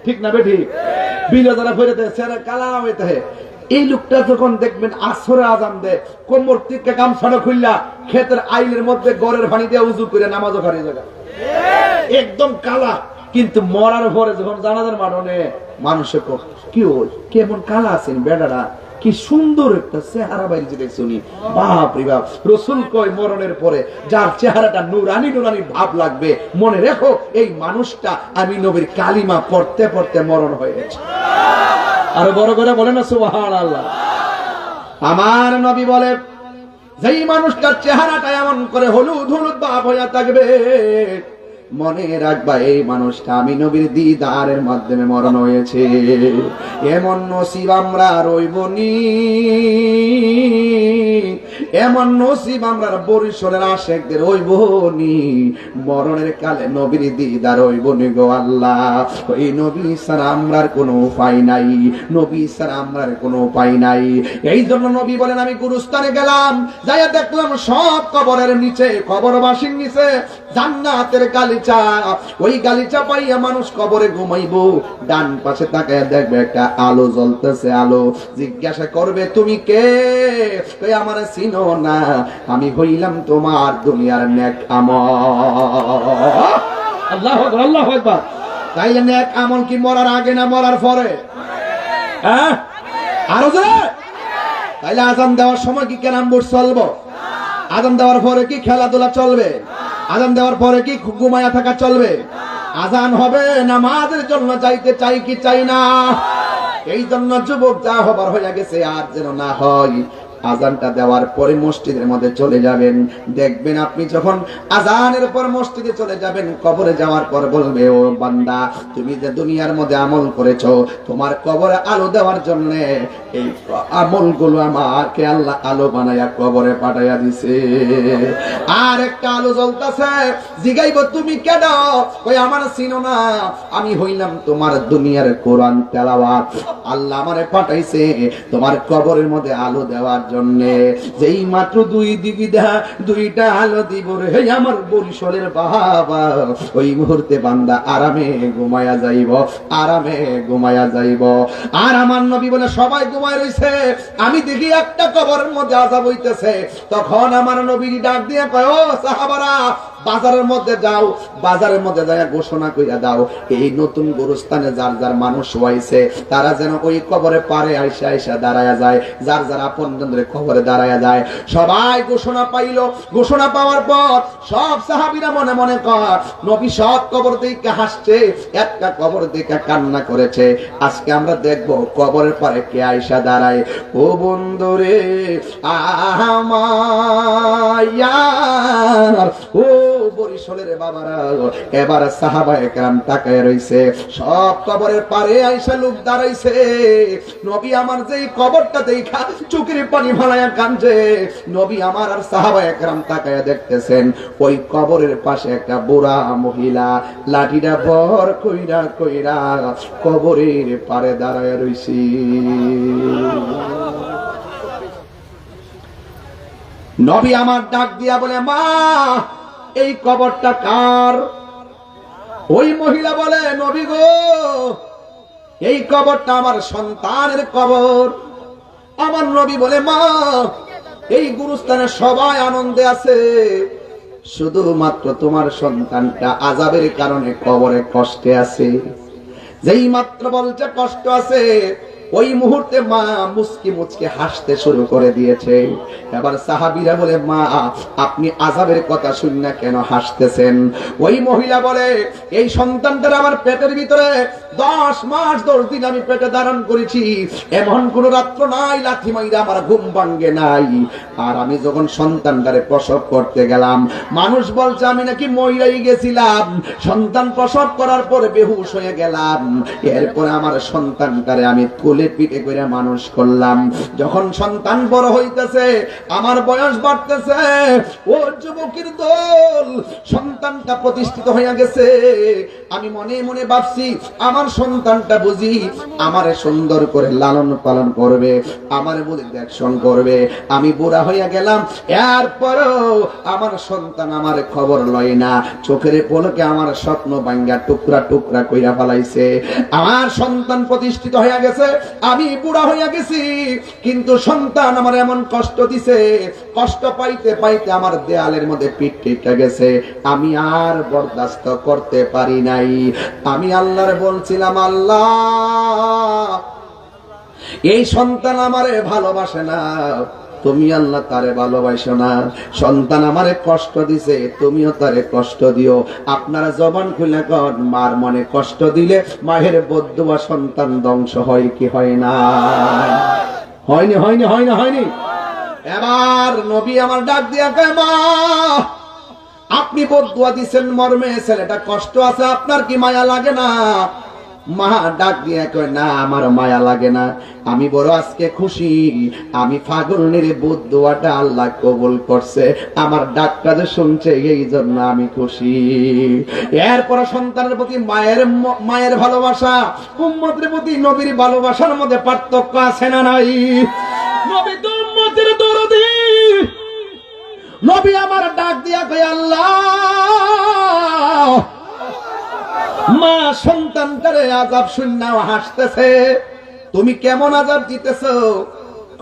ঠিক না বেঠি? বিলে যারা ফেরেতে সেরা কালা হইতে হয়। এই লোকটা যখন দেখবেন আসরে আজান দেয়, কোমর থেকে গামছাটা খুললা ক্ষেতের আইলের মধ্যে গড়ের পানি দিয়ে উজু করে নামাজও হারিয়ে যাবে, একদম কালা। কিন্তু মরার পরে যখন জানাজার মাঠনে মানুষে কি ওই কেমন কালা আছেন বেড়ারা, কি সুন্দর একটা চেহারা বাইরে দেখছি, বাপ রে বাপ। রসুল কয় মরণের পরে যার চেহারাটা নুরানি নুরানি ভাব লাগবে, মনে রেখো এই মানুষটা আমি নবীর কালিমা পড়তে পড়তে মরণ হয়ে গেছে। আরো বড় করে বলে না সুবহানাল্লাহ। আমার নবী বলে যেই মানুষটার চেহারাটা এমন করে হলুদ হলুদ ভাব হইয়া থাকবে, মনে রাখবা এই মানুষটা আমি নবীর দিদারের মাধ্যমে মরণ হয়েছে। এমন নসিব আমরা রইবনি, এমন নসিব আমরা বরিশালের আশেকদের হইবনি, মরণের কালে নবীর দিদার হইবনি গো আল্লাহ। ওই নবী ছাড়া আমরার কোনো উপায় নাই, নবী ছাড়া আমরার কোনো উপায় নাই। এই জন্য নবী বলেন আমি গুরুস্থানে গেলাম, যাইয়া দেখলাম সব কবরের নিচে, কবরবাসীর নিচে জান্নাতের গালিচা। ওই গালিচা পাইয়া মানুষ কবরে ঘুমাইবো, ডান পাশে তাকায় দেখবে একটা আলো জ্বলতেছে, আলো। জিজ্ঞাসা করবে তুমি কে? আমার চিনো না, আমি হইলাম তোমার দুনিয়ার নেক আমল। আল্লাহু আকবার, আল্লাহু আকবার। তাইলে নেক আমল কি মরার আগে না মরার পরে? হ্যাঁ আরো জোরে। তাইলে আজান দেওয়ার সময় কি কেরাম বোর্ড চলবো? আজান দেওয়ার পরে কি খেলাধুলা চলবে? আজান দেওয়ার পরে কি ঘুমায়া থাকা চলবে? আজান হবে নামাজের জন্য যাইতে চাই কি চাই না? এই জন্য যুবক যা হবার হয়ে গেছে আর যেন না হয়। আজানটা দেওয়ার পরে মসজিদের মধ্যে চলে যাবেন, দেখবেন আপনি যখন আজানের পর মসজিদে চলে যাবেন, কবরে যাওয়ার পর বলবে ও বান্দা তুমি যে দুনিয়ার মধ্যে আমল করেছো, তোমার কবরে আলো দেওয়ার জন্য এই আমলগুলো আমাকে আল্লাহ আলো বানায়া কবরে পাঠাইয়া দিছে। আর একটা আলো জ্বলতেছে, জিগাইব তুমি কেন? ওই আমার চিনো না, আমি হইলাম তোমার দুনিয়ার কোরআন তেলাওয়াত। আল্লাহ আমারে পাঠাইছে তোমার কবরের মধ্যে আলো দেওয়ার জন্যে। যেই মাত্র দুইটা আলো দিব রে আমার বরিশালের বাবা, ওই মুহূর্তে বান্দা আরামে ঘুমায়া যাইব, আরামে ঘুমায়া যাইব। আর আমার নবী বলে সবাই ঘুমায় রইছে, আমি দেখি একটা কবরের মধ্যে আযাব হইতেছে। তখন আমার নবী ডাক দিয়ে কয় ও সাহাবারা, বাজারের মধ্যে যাও, বাজারের মধ্যে যায় ঘোষণা কইরা দাও এই নতুন গোরস্থানে যার যার মানুষ হইছে তারা যেন ওই কবরে পারে আইসা আইসা দাঁড়ায়া যায়, যার যার আপনজনদের কবরে দাঁড়ায়া যায়। সবাই ঘোষণা পাইলো। ঘোষণা পাওয়ার পর সব সাহাবীরা মনে মনে কর নবী সব কবর দেখে হাসছে, একটা কবর দেখে কান্না করেছে। আজকে আমরা দেখব কবরের পারে কে আইসা দাঁড়ায়। ও বন্ধুরে আমার, ও বরিশালের বাবারা, এবার সাহাবায়ে কেরাম তাকায় রইছে, সব কবরের পারে আইসা লোক দাঁড়াইছে। নবী আমার যেই কবরটা দেখা চোখের পানি ভালায়া কাঁদছে, নবী আমার আর সাহাবায়ে কেরাম তাকায় দেখতেছেন ওই কবরের পাশে একটা বুড়া মহিলা লাঠিটা ভর কইরা কইরা কবরের পারে দাঁড়ায় রইছে। নবী আমার ডাক দিয়া বলে মা এই কবরটা কার? ওই মহিলা বলে নবী গো এই কবরটা আমার সন্তানের কবর। আমার নবী বলে মা এই গুরুস্থানে সবাই আনন্দে আছে, শুধুমাত্র তোমার সন্তানটা আযাবের কারণে কবরে কষ্টে আছে। যেই মাত্র বলছে কষ্ট আছে, ওই মুহূর্তে মা মুচকি মুচকি হাসতে শুরু করে দিয়েছে। এবার সাহাবীরা বলে মা আপনি আযাবের কথা শুনে কেন হাসতেছেন? ওই মহিলা বলে এই সন্তানটা আমার পেটের ভিতরে 10 মাস 10 দিন আমি পেটে ধারণ করেছি, এমন কোন রাত্র নাই লাথি মাইরা আমার ঘুম ভাঙে নাই। আর আমি যখন সন্তানটারে প্রসব করতে গেলাম, মানুষ বলছে আমি নাকি মইরাই গেছিলাম, সন্তান প্রসব করার পরে বেহুশ হয়ে গেলাম। এরপরে আমার সন্তানটারে আমি তুলে কুলে পিঠে করে মানুষ করলাম। যখন সন্তান বড় হইতেছে, আমার বয়স বাড়তেছে, ও যুবকের দল, সন্তানটা প্রতিষ্ঠিত হয়ে গেছে। আমি মনে মনে ভাবছি, আমার সন্তানটা বুঝি আমারে সুন্দর করে লালন পালন করবে, আমার বলে দেখশন করবে। আমি বুড়া হইয়া গেলাম, এরপরও আমার সন্তান আমার খবর লয় না। চোখের পলকে আমার স্বপ্ন ভাঙ্গা টুকরা টুকরা কইরা ফেলাইছে। আমার সন্তান প্রতিষ্ঠিত হইয়া গেছে, আমি বুড়া হইয়া গেছি, কিন্তু সন্তান আমার এমন কষ্ট দিছে, কষ্ট পাইতে পাইতে আমার দেয়ালের মধ্যে পিঠ টেকে গেছে। আমি আর বরদাস্ত করতে পারি নাই। আমি আল্লাহর বলছিলাম, আল্লাহ, এই সন্তান আমারে ভালোবাসে না, তুমি আল্লাহ তারে ভালোবাসো না। সন্তান আমারে কষ্ট দিছে, তুমিও তারে কষ্ট দিও। আপনারা জবান খুলে কন, মার মনে কষ্ট দিলে মায়ের বদদুয়া সন্তান ধ্বংস হয় কি হয় না? হয়নি, হয়নি, হয়নি, হয়নি। এবার নবী আমার ডাক দিয়া কয়, মা, আপনি বদদুয়া দিছেন মর্মে, ছেলেটা কষ্ট আছে, আপনার কি মায়া লাগে না? মা ডাক দিয়ে কয়, না, আমার মায়া লাগে না, আমি বড় আজকে খুশি, আমি পাগলের বদদুয়াটা আল্লাহ কবুল করছে, আমার ডাকটা যে শুনছে, এই জন্য আমি খুশি। এরপর সন্তানের প্রতি মায়ের ভালোবাসা, উম্মতের প্রতি নবীর ভালোবাসার মধ্যে পার্থক্য আছে না নাই? নবী তো উম্মতের দরদি। নবী আমার ডাক দিয়া কয়, আল্লাহ, মা সন্তানটারে আযাব শুননা হাসতেছে, তুমি কেমন আযাব দিতেছো?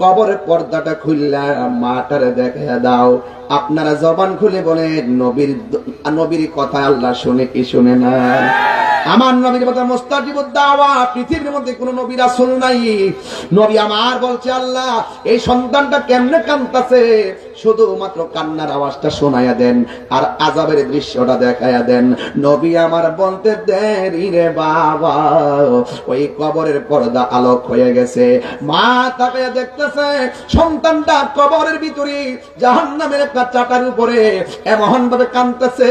কবরের পর্দাটা খুললা মাটারে দেখাইয়া দাও। আপনারা জবান খুলে বলেন, নবীর কথা আল্লাহ শুনে কি শুনে না? আমার নবীর কথা মুস্তাজিবুদ দাওয়া, পৃথিবীর মধ্যে কোন নবী রাসূল নাই। নবী আমার বলছে, আল্লাহ, এই সন্তানটা কেমনে কাঁদতেছে, শুধুমাত্র কান্নার আওয়াজটা শোনায়া দেন আর আযাবের দৃশ্যটা দেখায়া দেন। নবী আমার বলতে দেরি রে বাবা, ওই কবরের পর্দা আলোক হয়ে গেছে। মা তাকায়া দেখতেছে, সন্তানটা কবরের ভিতরে জাহান্নামের একটা চাটার উপরে এমন ভাবে কাঁদতেছে,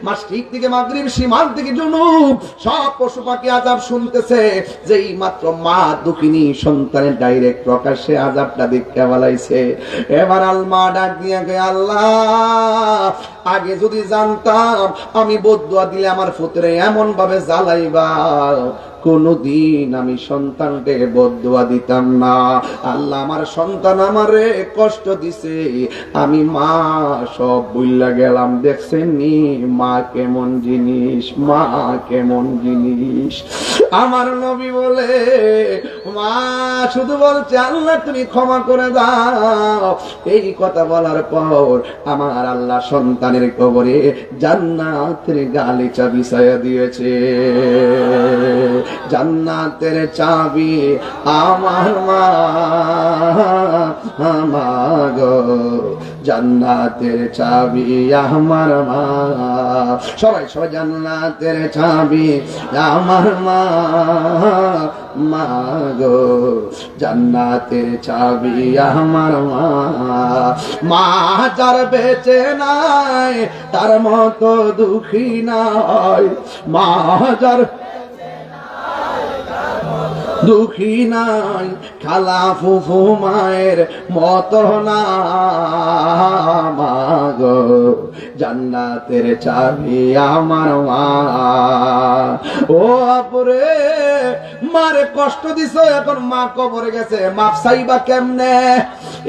মাসরিক থেকে মাগরিব, শিমাল থেকে জুনুব, সব পশু পাখি আযাব শুনতেছে। যেই মাত্র মা দুঃখিনী সন্তানের ডাইরেক্ট প্রকাশ্যে আযাবটা দেখতে বলাইছে। এবার আলমা ডাক দিয়ে গে, আল্লাহ, আগে যদি জানতাম আমি বদদুয়া দিলে আমার পুত্রে এমন ভাবে জ্বালাইবা, কোনদিন আমি সন্তানকে বদদুয়া দিতাম না। আল্লাহ, আমার সন্তান আমারে কষ্ট দিছে, আমি মা সব ভুইলা গেলাম। দেখছেন নি মা কেমন জিনিস, মা কেমন জিনিস। আমার নবী বলে, মা শুধু বলছে, আল্লাহ তুমি ক্ষমা করে দাও। এই কথা বলার পর আমার আল্লাহ সন্তানের কবরে জান্নাতের গালিচা বিছায়া দিয়েছে। জান্নাতের চাবি আমার মা, আমার গো, জান্নাতের চাবি আমার মা। সবাই সবাই, জান্নাতের চাবি আমার মা, মা গো, জান্নাতের চাবি আমার মা। মা যার বেঁচে নাই তার মতো দুঃখী নাই, মা যার দুঃখী নাই, খালা ফুফু মায়ের মতো না, মা গো, জান্নাতের চাবি আমার মা। ও আপুরে, মারে কষ্ট দিছো, এখন মা কবরে গেছে, মাপ চাইবা কেমনে?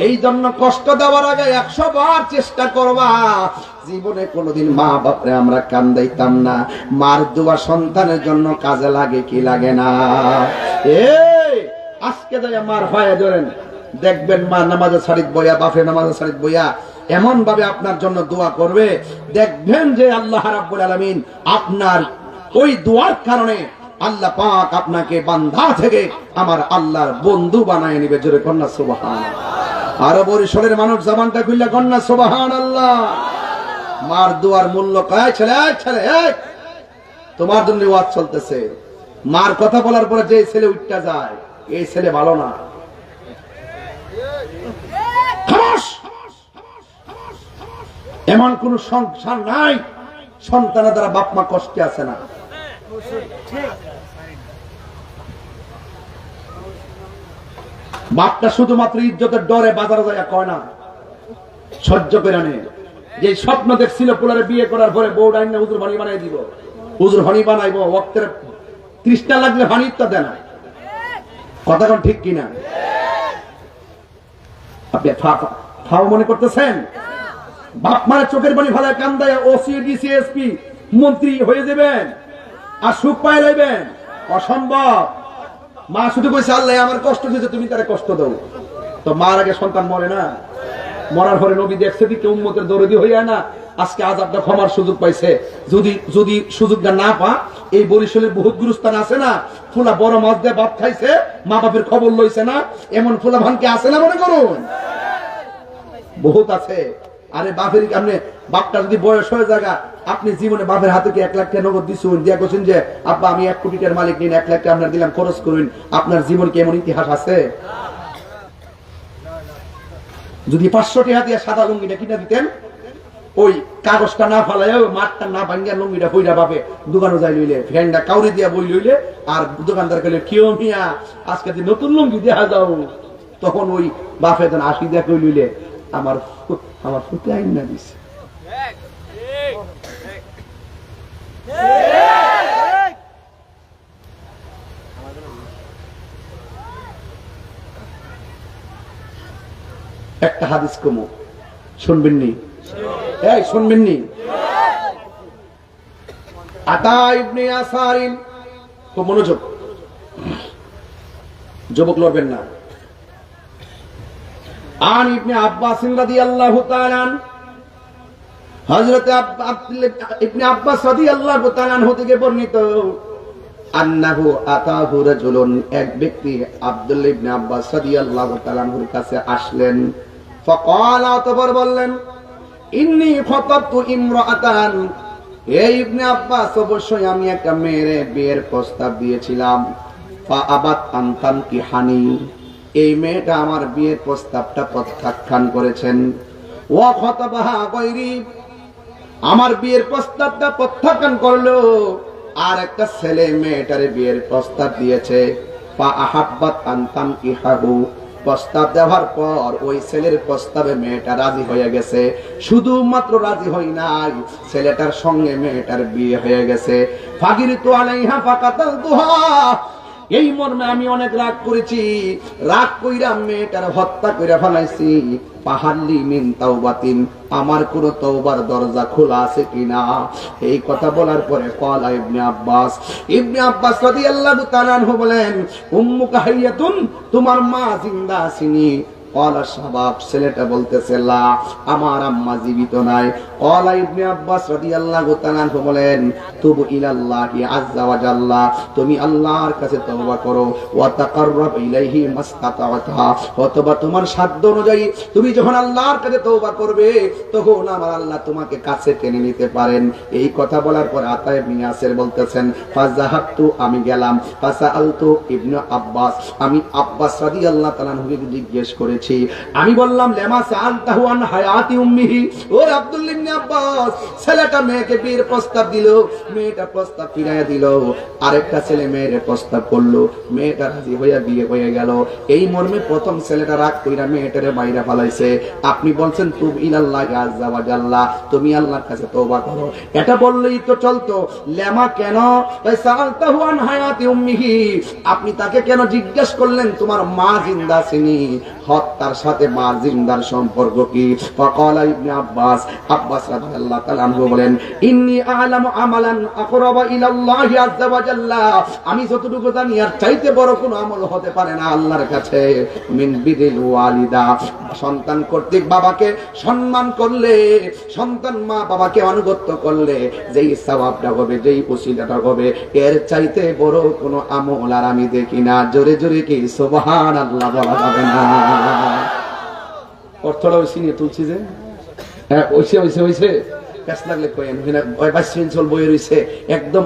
এই জন্য কষ্ট দেওয়ার আগে 100 বার চেষ্টা করবা। জীবনে কোনোদিন মা বাপরে আমরা কান্দাইতাম না। মার দোয়া সন্তানের জন্য কাজে লাগে কি লাগে না? এই আজকে যাই মার পায়ে ধরেন, দেখবেন মা নামাজে ছাড়িত বইয়া, বাপে নামাজে ছাড়িত বইয়া এমন ভাবে আপনার জন্য দোয়া করবে, দেখবেন যে আল্লাহ রাব্বুল আলামিন আপনার ওই দোয়ার কারণে আল্লাহ পাক আপনাকে বান্দা থেকে আমার আল্লাহর বন্ধু বানায় নিবে। জোরে কন্যা সুবহানাল্লাহ। আরো বরিশালের মানুষ জবানটা খুললে কন্যা সুবহানাল্লাহ। মার দোয়ার মূল্য কয়? ছেলে ছেলে, তোমার জন্য ওয়াজ চলতেছে, মার কথা বলার পরে যে ছেলে উঠতে যায়, এই ছেলে ভালো না। এমন কোন সংসার নাই সন্তানের দ্বারা বাপ মা কষ্টে আছে না। বাপটা শুধুমাত্র ইজ্জতের ডরে বাজারে যায় কয় না, সহ্য করে নেই। যে স্বপ্ন দেখছিল পোলারে বিয়ে করার পরে বউ ডাইন না হুজুর ভানি বানাই দিব, হুজুর ভানি বানাইবো, ওয়াক্তের তৃষ্ণা লাগলে ভানির তো দেয় না। কথা কোন ঠিক কিনা? আপনি ফাও মনে করতেছেন? বাপ মারা চোখের পানি ফেলায় কান্দায় ওসি ডিসি এসপি মন্ত্রী হয়ে যাবেন আর সুখ পাই লাইবেন? অসম্ভব। মা শুধু কইছে আল্লাহ আমার কষ্ট দিয়েছে, তুমি তারে কষ্ট দাও। তো মার আগে সন্তান মরে না? মরার পরে নবী দেখছে দিকে উম্মতের দরদি হইয়া না আজকে আযাবটা ক্ষমার সুযোগ পাইছে। যদি সুযোগটা না পা, এই বরিশালের বহুত গুরুস্থান আছে না, ফুলা বড় মাছ দিয়ে ভাত খাইছে, মা বাপের খবর লইছে না, এমন ফুলা ভানকে আছে না? মনে করুন বহুত আছে। আরে বাপের আপনি বাপটা যদি বয়স হয়ে জায়গা, আপনি জীবনে বাপের হাতে কি 1 লাখ টাকা নগদ দিচ্ছেন, দিয়া করছেন যে আব্বা আমি 1 কোটি টাকার মালিক নিন, 1 লাখ টাকা আপনার দিলাম, খরচ করুন। আপনার জীবন কি এমন ইতিহাস আছে? যদি 500 টাকা দিয়ে সাদা লুঙ্গিটা কিনে দিতেন, ওই কাগজটা না ফালাই মাঠটা না ভাঙ্গিয়া লুঙ্গিটা বইরা বাপে দোকানে যাই লইলে, ফ্যানটা কাউরি দিয়া বই লইলে, আর দোকানদার কইলে কেউ মিয়া আজকে নতুন লুঙ্গি দেওয়া যাও, তখন ওই বাপে 80 দিয়া কই লইলে আমার ফুটে আইন না দিছে। একটা হাদিস কমো, শুনবেননি? এই শুনবেননি? আতা ইবনে ইয়াসারিন, খুব মনোযোগ, যুবক লড়বেন না। আন ইবনে আব্বাস রাদিয়াল্লাহু তাআলা, হযরত ইবনে আব্বাস রাদিয়াল্লাহু তাআলা থেকে বর্ণিত, আন্নাহু আতাহু রাজুলুন, এক ব্যক্তি আব্দুল্লাহ ইবনে আব্বাস রাদিয়াল্লাহু তাআলা এর কাছে আসলেন। ফাকালা, অতঃপর বললেন, ইন্নী খাতাবতু ইমরাআতান, এই ইবনে আব্বাস অবশ্যই আমি একটা মেয়ের বিয়ের প্রস্তাব দিয়েছিলাম। ফা আবাত আন তানকিহানি, এই মেয়েটা আমার বিয়ের প্রস্তাবটা প্রত্যাখ্যান করেছেন। ওয়া খাতাবাহা গায়রি, আমার বিয়ের প্রস্তাবটা প্রত্যাখ্যান করলো আর একটা ছেলে মেয়েটারে বিয়ের প্রস্তাব দিয়েছে। ফা আহাব্বাত আন তানকিহাহু, প্রস্তাব দেওয়ার পর ওই ছেলের প্রস্তাবে মেয়েটা রাজি হয়ে গেছে। শুধুমাত্র রাজি হয় নাই, ছেলেটার সঙ্গে মেয়েটার বিয়ে হয়ে গেছে। ফাগিরিতু আলাইহা ফাকাতালতুহা, এই মর্মে আমি অনেক রাগ করেছি, রাগ কইরা মেয়েটার হত্যা কইরা ফেলাইছি। পাহাল্লি মিন তাওবাতিন, আমার কোন তওবার দরজা খোলা আছে কিনা? এই কথা বলার পরে ক্বালা ইবনে আব্বাস রাদিয়াল্লাহু তাআলা আনহু বলেন, উম্মুকা হাইয়াতুন, তোমার মা জিন্দা আছেনি? ক্বালা শাবাব, ছেলেটা বলতেছে লা, আমার আম্মা জীবিত নাই। ক্বালা ইবনে আব্বাস রাদিয়াল্লাহু তাআলা আনহু বলেন, তুবু ইলাল্লাহি আযজা ওয়া জাল্লা, তুমি আল্লাহর কাছে তওবা করো, ওয়া তাকাররাব ইলাইহি মাসতাতা'তা, অথবা তোমার সাধ্য অনুযায়ী তুমি যখন আল্লাহর কাছে তওবা করবে তখন আমার আল্লাহ তোমাকে কাছে টেনে নিতে পারেন। এই কথা বলার পর আতা ইবনে ইয়াসির বলতেছেন, ফাযাহাবতু, আমি গেলাম, ফাসাআলতু ইবনে আব্বাস, আমি আব্বাস রাদিয়াল্লাহু তাআলা আনহুকে জিজ্ঞেস করেছি, আমি বললাম, লেমা সাআলতাহু আন হায়াতি উম্মিহি, ও আব্দুল্লাহ ইবনে আব্বাস, ছেলেটা মেয়েকে বিয়ের প্রস্তাব দিল, মেয়েটা প্রস্তাব ফিরাইয়া দিল, আরেকটা ছেলে মেয়ের প্রস্তাব করলো, মেয়েটা রাজি হইয়া বিয়ে হয়ে গেল। এই মর্মে প্রথম ছেলেটা রাগ কইরা মেয়েটারে বাইরে ফালাইছে। আপনি বলছেন তুব ইলাল্লাহি আযজা ওয়া জাল্লা, তুমি আল্লাহর কাছে তওবা করো। এটা বললেই তো চলতো, লেমা কেন সাআলতাহু আন হায়াতি উম্মিহি, আপনি তাকে কেন জিজ্ঞেস করলেন তোমার মা জিন্দা আছেনি? হত্যার সাথে মা জিন্দার সম্পর্ক কি? ফাকালা ইবনে আব্বাস, আব্বাস রাদিয়াল্লাহু তাআলা আনহু বলেন, ইন্নী আ'লামু আমালান আকরাবা ইলাল্লাহি আযজা ওয়া জাল্লা, আমি যতটুকু জানি আর চাইতে বড় কোনো আমল হতে পারে না আল্লাহর কাছে, মিন বিদিল ওয়ালিদা, সন্তান কর্তৃক বাবাকে সম্মান করলে, সন্তান মা বাবাকে আনুগত্য করলে যেই সওয়াবটা হবে, যেই উসিলাটা হবে, এর চাইতে বড় কোনো আমল আর আমি দেখি না। জোরে জোরে কি সুবহানাল্লাহ বলা যাবে না? অর্থটা ওই সিনিয়ে তুলছি যে, হ্যাঁ ওইসে কাছ লাগলে কয়েন ওই 22 চল বই রইছে, একদম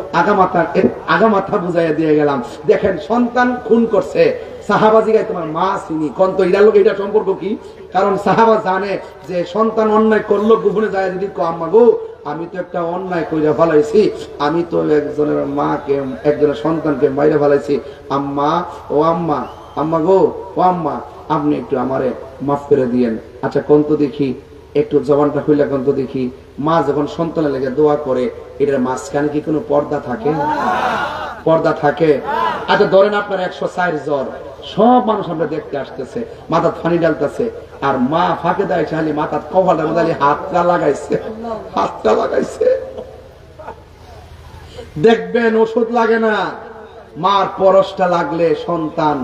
আগামাথা বুঝাইয়া দিয়ে গেলাম। দেখেন, সন্তান খুন করছে, সাহাবা জিগায় তোমার মা চিনি কোন, তো এটার লোক এটা সম্পর্ক কি? কারণ সাহাবা জানে যে সন্তান অন্যায় করলো, গোপনে যায় যদি আম্মা গো আমি তো একটা অন্যায় কইরা ফেলাইছি, আমি তো একজনের মাকে, একজনের সন্তানকে মাইরা ফেলাইছি, আম্মা ও আম্মা, আম্মা গো ও আম্মা, আপনি একটু আমারে মাফ করে দিয়েন। আচ্ছা কোন তো দেখি, একটু জবানটা খুলে কোন তো দেখি। মা যখন সন্তানের লেগে দোয়া করে, এটার মাঝখানে কি কোনো পর্দা থাকে? পর্দা থাকে? আচ্ছা ধরেন আপনার 104 জ্বর, সব মানুষ আমরা দেখতে আসতেছে, মাথা পানি ডালতেছে, আর মা ফাঁকে দেয় খালি মাথা কপালের মধ্যে হাতটা লাগাইছে, হাতটা লাগাইছে। দেখবেন ওষুধ লাগে না, মার পরশটা লাগলে সন্তান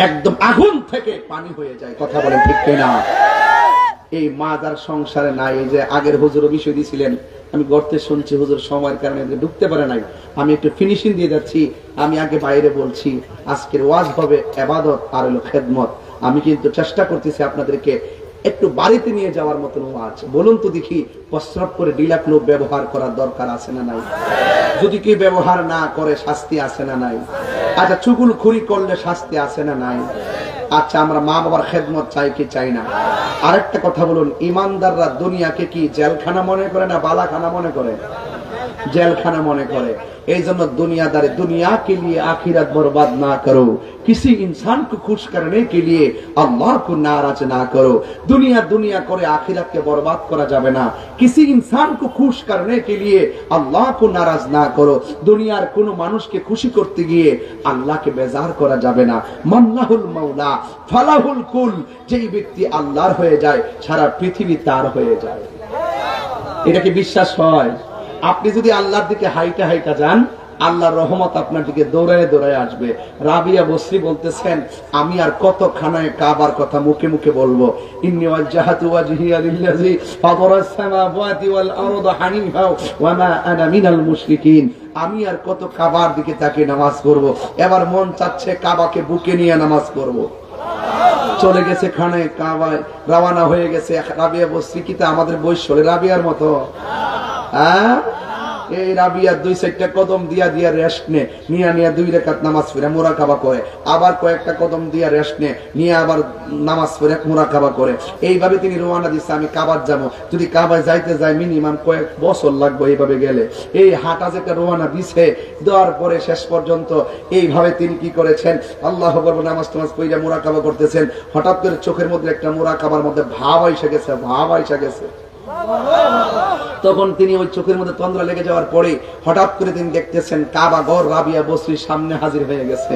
একদম আগুন থেকে পানি হয়ে যায়। কথা বলেন ঠিক কিনা? এই মা যার সংসারে নাই, এই যে আগের হুজুর বিষয় দিয়েছিলেন, আমি গর্তে শুনছি হুজুর সময়ের কারণে ঢুকতে পারে নাই, আমি একটু ফিনিশিং দিয়ে যাচ্ছি। আমি আগে বাইরে বলছি, আজকের ওয়াজ হবে ইবাদত আর হলো খেদমত। আমি কিন্তু চেষ্টা করতেছি আপনাদেরকে একটু বাড়িতে নিয়ে যাওয়ার মতন ওয়াজ। বলুন তো দেখি, প্রস্রাব করে ডিলাক্লো ব্যবহার করার দরকার আছে না নাই? যদি কেউ ব্যবহার না করে শাস্তি আছে না নাই? আচ্ছা চুগুলখুরি করলে শাস্তি আছে না নাই? আচ্ছা আমরা মা বাবার খেদমত চাই কি চাই না? আরেকটা কথা বলুন, ইমানদাররা দুনিয়াকে কি জেলখানা মনে করে না বালাখানা মনে করে? জেলখানা মনে করে। এই জন্য दुनियादारी दुनिया के लिए आखिरत बर्बाद ना करो, किसी इंसान को खुश करने के लिए अल्लाह को नाराज ना करो। दुनिया दुनिया करे आखिरत के बर्बाद करा जाबे ना, किसी इंसान को खुश करने के लिए अल्लाह को नाराज ना करो। दुनियार कोनो मानुषके खुशी करते गिये আল্লাহকে বেজার করা যাবে না। মান্নাহুল মাওলা ফালাহুল কুল, যেই ব্যক্তি আল্লাহর হয়ে যায় সারা পৃথিবী তার হয়ে যায়। এটা কি বিশ্বাস হয়? আপনি যদি আল্লাহর দিকে হাইটা হাইটা যান, আল্লাহর রহমত আপনার দিকে দৌড়ায় দৌড়ায় আসবে। রাবিয়া বসরি বলতেছেন, আমি আর কত খানায় কাবার কথা মুখে মুখে বলবো। ইন্নী ওয়াজহাতু ওয়াজহিয়া লিল্লাযী ফাতারাস সামাওয়াতি ওয়াল আরদা হানিফা ওয়া মা আনা মিনাল মুশরিকিন। আমি আর কত কাবার দিকে তাকিয়ে নামাজ পড়বো। এবার মন চাচ্ছে কাবাকে বুকে নিয়ে নামাজ পড়বো। চলে গেছে খানায় কাবায়, রওনা হয়ে গেছে। রাবিয়া বসরি কি তা আমাদের বৈশলে রাবিয়ার মতো? হ্যাঁ, এই রাবিয়া 2-4টা কদম দিয়া দিয়া রেস্ট নে, নিয়া নিয়া 2 রাকাত নামাজ পড়ে মুরাকাবা করে, আবার কয়েকটা কদম দিয়া রেস্ট নে, নিয়ে আবার নামাজ পড়ে মুরাকাবা করে। এইভাবে তিনি রওনা দিচ্ছে, আমি কাবার যাব। যদি কাবায় যাইতে যায় মিনিমাম কয়েক বছর লাগবে এইভাবে গেলে। এই হাঁটা যেটা রওনা দিছে, দেওয়ার পরে শেষ পর্যন্ত এইভাবে তিনি কি করেছেন, আল্লাহু আকবার নামাজ টামাজ পড়ে মুরাকাবা করতেছেন। হঠাৎ করে চোখের মধ্যে একটা মুরাকাবার মধ্যে ভাব আইসা গেছে, ভাব আইসা গেছে। তখন তিনি ওই চোখের মধ্যে তন্দ্রা লেগে যাওয়ার পরে হঠাৎ করে তিনি দেখতেছেন কাবা ঘর রাবিয়া বসরির সামনে হাজির হয়ে গেছে।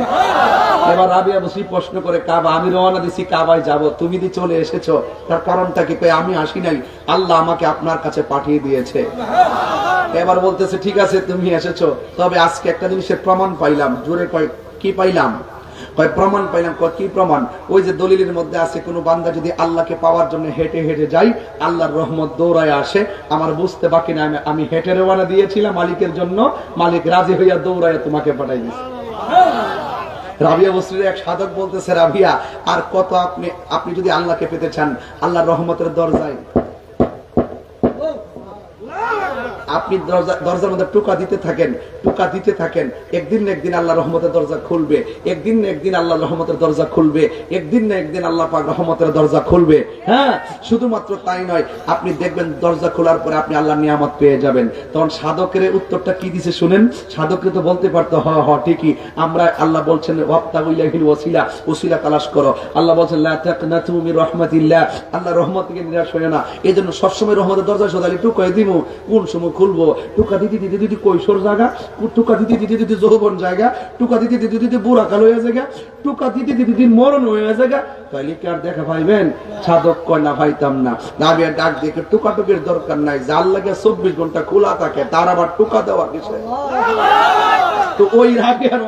এবার রাবিয়া বসরি প্রশ্ন করে, কাবা আমি রওনা দিছি, কাবায় যাব, তুমি দি চলে এসেছো, তার কারণটা কি? আমি আসি নাই, আল্লাহ আমাকে আপনার কাছে পাঠিয়ে দিয়েছে। এবার বলতেছে, ঠিক আছে তুমি এসেছো, তবে আজকে একটা জিনিসের প্রমাণ পাইলাম। জোরে কয়, কি পাইলাম? কয় প্রমাণ পাইলাম। কয় কি প্রমাণ? ওই যে দলিলের মধ্যে আছে, কোন বান্দা যদি আল্লাহকে পাওয়ার জন্য হেঁটে হেঁটে যাই, আল্লাহর রহমত দৌড়ায় আসে। আমার বুঝতে বাকি না, আমি হেঁটে রওনা দিয়েছিলাম মালিকের জন্য, মালিক রাজি হইয়া দৌড়ায় তোমাকে পাঠাই দিয়েছে। রাবিয়া বসরির এক সাধক বলতেছে, রাবিয়া আর কত আপনি যদি আল্লাহকে পেতে চান, আল্লাহর রহমতের দরজায় আপনি দরজার মধ্যে টোকা দিতে থাকেন, টোকা দিতে থাকেন, একদিন না একদিন আল্লাহ রহমতের দরজা খুলবে, একদিন না একদিন আল্লাহ রহমতের দরজা খুলবে, একদিন না একদিন আল্লাহ পাক রহমতের দরজা খুলবে। হ্যাঁ, শুধুমাত্র তাই নয়, আপনি দেখবেন দরজা খোলার পরে আপনি আল্লাহর নিয়ামত পেয়ে যাবেন। তখন সাধকের উত্তরটা কি দিছে শুনেন। সাধককে তো বলতে পারতো, হ হ ঠিকই, আমরা আল্লাহ বলছেন ওয়াবতাগু ইলাইহিল ওয়াসিলা, ওসিলা তালাশ করো। আল্লাহ বলছেন লা তাকনাতু মির রাহমাতিল্লাহ, আল্লাহ রহমত থেকে নিরাশ হয় না। এজন্য সবসময় রহমতের দরজা সদালি টুকাই দিব। কোন সময় খুলবো? টুকা দিতে দিতে দিতে কৈশোর জায়গা, টুকা দিতে দিতে দিতে যৌবন জায়গা, টুকা দিতে দিতে দিতে বুড়া কাল হয়ে জায়গা, টুকা দিতে দিতে দিতে মরণ হয়ে জায়গা। তাইলে কি আর দেখা পাইবেন? সাধক কয় না, পাইতাম না। রাবিয়া ডাক দেখে, টুকাটুকির দরকার নাই, যার লাগে 24 ঘন্টা খোলা থাকে, তার আবার টুকা দেওয়া কিসে? তো ওই রাবিয়ার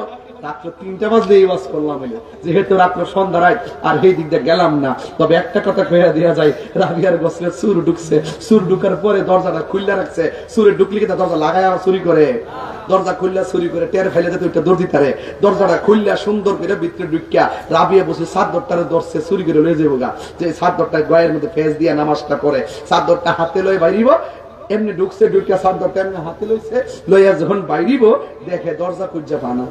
রাত্র 3টা বাজলে এই ওয়াজ করলাম, যেহেতু রাত্র সন্ধ্যা রাত আর এই দিক দিয়ে গেলাম না। তবে একটা কথা কইয়া দেওয়া যায়, রাবিয়ার গোসলে সুর ঢুকছে, সুর ঢুকার পরে দরজাটা খুললা রাখছে। সুরে ঢুকলে কি দরজা লাগায় চুরি করে? দরজা খুললা চুরি করে টের ফেলে যেতে ওইটা দৌড় দিতে, দরজাটা খুললা সুন্দর করে ভিতরে ঢুকিয়া রাবিয়া বসে চাদরটারে ধরছে, চুরি করে লয়ে যাবো গা। যে চাদরটা গায়ের মধ্যে ফেস দিয়া নামাজটা করে, চাদরটা হাতে লয়ে বাইরিব, এমনি ঢুকছে, ঢুকিয়া চাদরটা এমনি হাতে লইছে, লইয়া যখন বাইরিব দেখে দরজা খুঁজা পানা।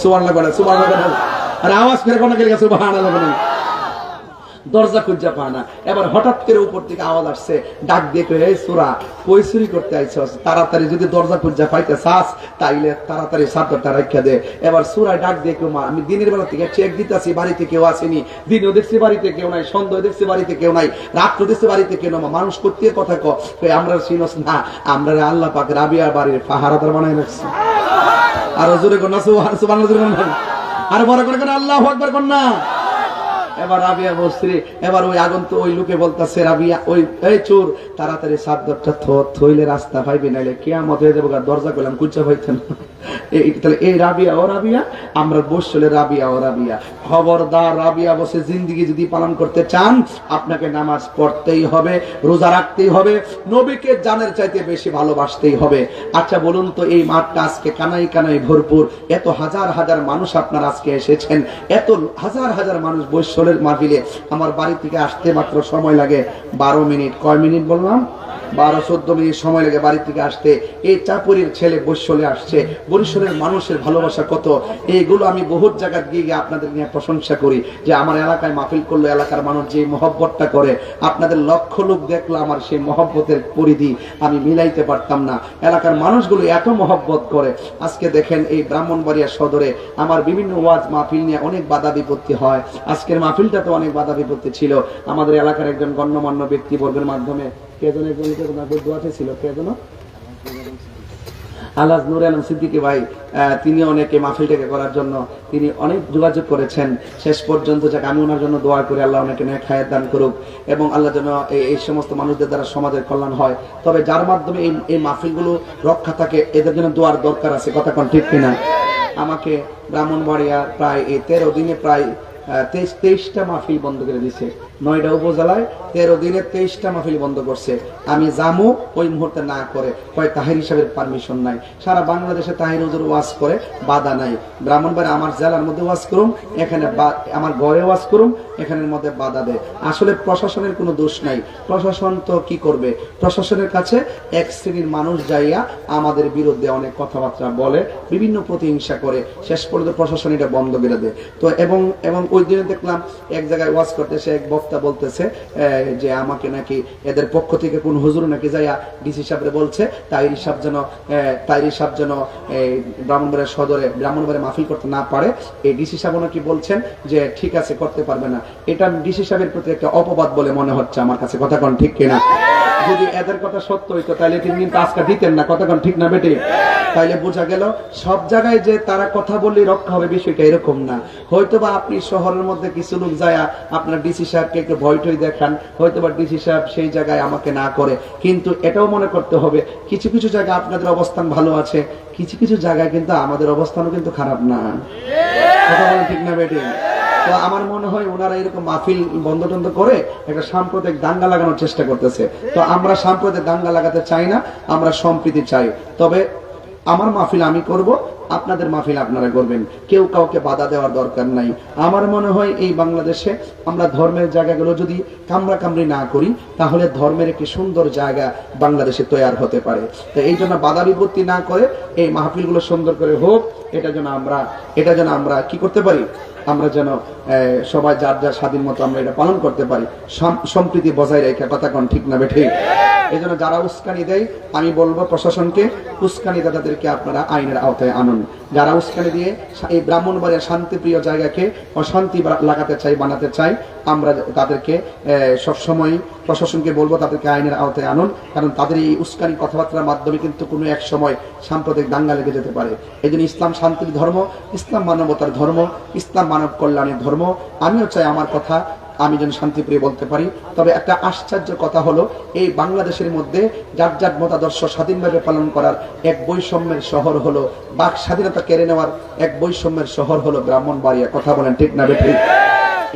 সুবহানাল্লাহ বলে, সুবহানাল্লাহ বলে, আর আওয়াজ করে কোন গেলে সুবহানাল্লাহ বলে। দরজা খুঁজা পায় না। এবার হঠাৎ করে উপর থেকে আওয়াজ আসছে, ডাক দিয়ে কই, এই সূরা কই চুরি করতে আইছস, তাড়াতাড়ি যদি দরজা খুঁজা পাইতে চাস তাইলে তাড়াতাড়ি চাদরটা রাখিয়া দে। এবার সূরা ডাক দিয়ে কই, মা আমি দিনের বেলা থেকে চেক দিতেছি, বাড়িতে কেউ আসেনি, দিনও দেখছি বাড়িতে কেউ নাই, সন্ধ্যায় দেখছি বাড়িতে কেউ নাই, রাত্রে দেখছি বাড়িতে কেউ নাই, মানুষ করতে কথা কয় আমরা চিনস না, আমরা আল্লাহ পাক রাবিয়ার বাড়ির পাহারাদার বানাই রাখছি। আর জোরে কর না সুবহানাল্লাহ, আর বড় করে কেন আল্লাহু আকবার কর না। এবার রাবিয়া বসরি, এবার ওই আগন্ত ওই লোকে বলতেছে, রাবিয়া ওই এই চোর তাড়াতাড়ি চাদরটা থইলে রাস্তা পাইবি, নাইলে কিয়ামত হয়ে যাবে। দরজা করলাম কুচা পাইতেন। তাহলে এই রাবিয়া ও রাবিয়া, আমরা বসলে রাবিয়া ও রাবিয়া। খবরদার রাবিয়া বসে জিন্দিগি যদি পালন করতে চান, আপনাকে নামাজ পড়তেই হবে, রোজা রাখতেই হবে, নবীকে জানের চাইতে বেশি ভালোবাসতেই হবে। আচ্ছা বলুন তো, এই মাঠটা আজকে কানাই কানাই ভরপুর, এত হাজার হাজার মানুষ আপনারা আজকে এসেছেন, এত হাজার হাজার মানুষ বৈশ্বলের মাহফিলে। আমার বাড়ি থেকে আসতে মাত্র সময় লাগে 12 মিনিট। কয় মিনিট বললাম? 12-14 মিনিট সময় লাগে বাড়ি থেকে আসতে। এই চাপুরির ছেলে বৈশ্বলে আসছে, বরিশালের মানুষের ভালোবাসা কত, এইগুলো আমি বহুত জায়গায় গিয়ে আপনাদের নিয়ে প্রশংসা করি যে আমার এলাকায় মাহফিল করলো, এলাকার মানুষ যে মহব্বতটা করে, আপনাদের লক্ষ লোক দেখলো, আমার সেই মহব্বতের পরিধি আমি মিলাইতে পারতাম না। এলাকার মানুষগুলো এত মহব্বত করে। আজকে দেখেন এই ব্রাহ্মণবাড়িয়া সদরে আমার বিভিন্ন ওয়াজ মাহফিল নিয়ে অনেক বাধা বিপত্তি হয়। আজকের মাহফিলটা তো অনেক বাধা বিপত্তি ছিল। আমাদের এলাকার একজন গণ্যমান্য ব্যক্তিবর্গের মাধ্যমে আল্লাহ নূর আলম সিদ্দিকী ভাই, তিনি অনেকে মাহফিলটাকে করার জন্য তিনি অনেক যোগাযোগ করেছেন। শেষ পর্যন্ত যাকে আমি ওনার জন্য দোয়া করি, আল্লাহ অনেকে নেক হায়াত দান করুক এবং আল্লাহ যেন এই সমস্ত মানুষদের দ্বারা সমাজের কল্যাণ হয়। তবে যার মাধ্যমে এই মাহফিলগুলো রক্ষা থাকে, এদের জন্য দোয়ার দরকার আছে। কথা কোন ঠিক কিনা? আমাকে ব্রাহ্মণবাড়িয়া প্রায় এই 13 দিনে প্রায় 23টা মাহফিল বন্ধ করে দিছে। 9টা উপজেলায় 13 দিনে 23টা মাহফিল বন্ধ করছে। আমি জামু ওই মুহূর্তে না করে কয় তাহির হিসাবের পারমিশন নাই। সারা বাংলাদেশে তাহির হুজুর ওয়াজ করে, বাধা নাই। ব্রাহ্মণবাড়ি আমার জেলার মধ্যে ওয়াজ করুম, এখানে আমার ঘরে ওয়াজ করুম, এখানের মধ্যে বাধা দেয়। আসলে প্রশাসনের কোনো দোষ নাই। প্রশাসন তো কি করবে? প্রশাসনের কাছে এক শ্রেণীর মানুষ যাইয়া আমাদের বিরুদ্ধে অনেক কথাবার্তা বলে, বিভিন্ন প্রতিহিংসা করে, শেষ পর্যন্ত প্রশাসন এটা বন্ধ করে দেয়। তো এবং ওই দিনে দেখলাম এক জায়গায় ওয়াজ করতেছে, এক বক্তা বলতেছে যে আমাকে নাকি এদের পক্ষ থেকে কোন হুজুর নাকি যাইয়া ডিসি সাহেবরে বলছে তাইরি সাহেব যেন ব্রাহ্মণবাড়িয়া সদরে ব্রাহ্মণবাড়িয়া মাহফিল করতে না পারে। এই ডিসি সাহেব নাকি বলছেন যে ঠিক আছে, করতে পারবে না। এটা ডিসি সাহেবের প্রতি একটা অপবাদ বলে মনে হচ্ছে আমার কাছে। কথা কোন ঠিক কিনা? যদি এদের কথা সত্য হইতো তাহলে তিনি কিন্তু আজকে দিতেন না। কথা কোন ঠিক না বেটে? তাইলে বোঝা গেল সব জায়গায় যে তারা কথা বললেই রক্ষা হবে, বিষয়টা এরকম না। হয়তোবা আপনি শহরের মধ্যে কিছু লোক যায় আপনার ডিসি সাহেবকে একটু ভয় টয় দেখান, হয়তোবা ডিসি সাহেব সেই জায়গায় আমাকে না করে, কিন্তু এটাও মনে করতে হবে কিছু কিছু জায়গায় আপনাদের অবস্থান ভালো আছে, কিছু কিছু জায়গায় কিন্তু আমাদের অবস্থানও কিন্তু খারাপ না। কথা বলেন ঠিক না বেটে? তো আমার মনে হয় ওনারা এরকম মাহফিল বন্ধ টন্ধ করে একটা সাম্প্রদায়িক দাঙ্গা লাগানোর চেষ্টা করতেছে। তো আমরা সাম্প্রদায়িক দাঙ্গা লাগাতে চাই না, আমরা সম্প্রীতি চাই। তবে আমার মাহফিল আমি করব, আপনাদের মাহফিল আপনারা করবেন, কেউ কাউকে বাধা দেওয়ার দরকার নাই। আমার মনে হয় এই বাংলাদেশে আমরা ধর্মের জায়গাগুলো যদি কামড়াকামড়ি না করি, তাহলে ধর্মের একটি সুন্দর জায়গা বাংলাদেশে তৈরি হতে পারে। তো এই জন্য বাধা বিপত্তি না করে এই মাহফিলগুলো সুন্দর করে হোক, এটা যেন আমরা কি করতে পারি, আমরা যেন সবাই যার যার স্বাধীন মতো আমরা এটা পালন করতে পারি, সম্প্রীতি বজায় রেখে। কথা কোন ঠিক না বেঠিক? এই জন্য যারা উস্কানি দেয়, আমি বলবো প্রশাসনকে, উস্কানি দাতাদেরকে আপনারা আইনের আওতায় আনুন। যারা উস্কানি দিয়ে এই ব্রাহ্মণবাড়িয়া শান্তিপ্রিয় জায়গাকে অশান্তি লাগাতে চাই, বানাতে চাই, আমরা তাদেরকে সবসময় প্রশাসনকে বলবো তাদেরকে আইনের আওতায় আনুন। কারণ তাদের এই উস্কানি কথাবার্তার মাধ্যমে কিন্তু কোনো এক সময় সাম্প্রদায়িক দাঙ্গা লেগে যেতে পারে। এই জন্য ইসলাম শান্তির ধর্ম, ইসলাম মানবতার ধর্ম, ইসলাম মানব কল্যাণের ধর্ম। আমিও চাই আমার কথা আমি যেন শান্তিপ্রিয় বলতে পারি। তবে একটা আশ্চর্য কথা হলো, এই বাংলাদেশের মধ্যে যার যার মতাদর্শ স্বাধীনভাবে পালন করার এক বৈষম্যের শহর হলো, বাক স্বাধীনতা কেড়ে নেওয়ার এক বৈষম্যের শহর হলো ব্রাহ্মণবাড়িয়া। কথা বলেন ঠিক না বেঠিক?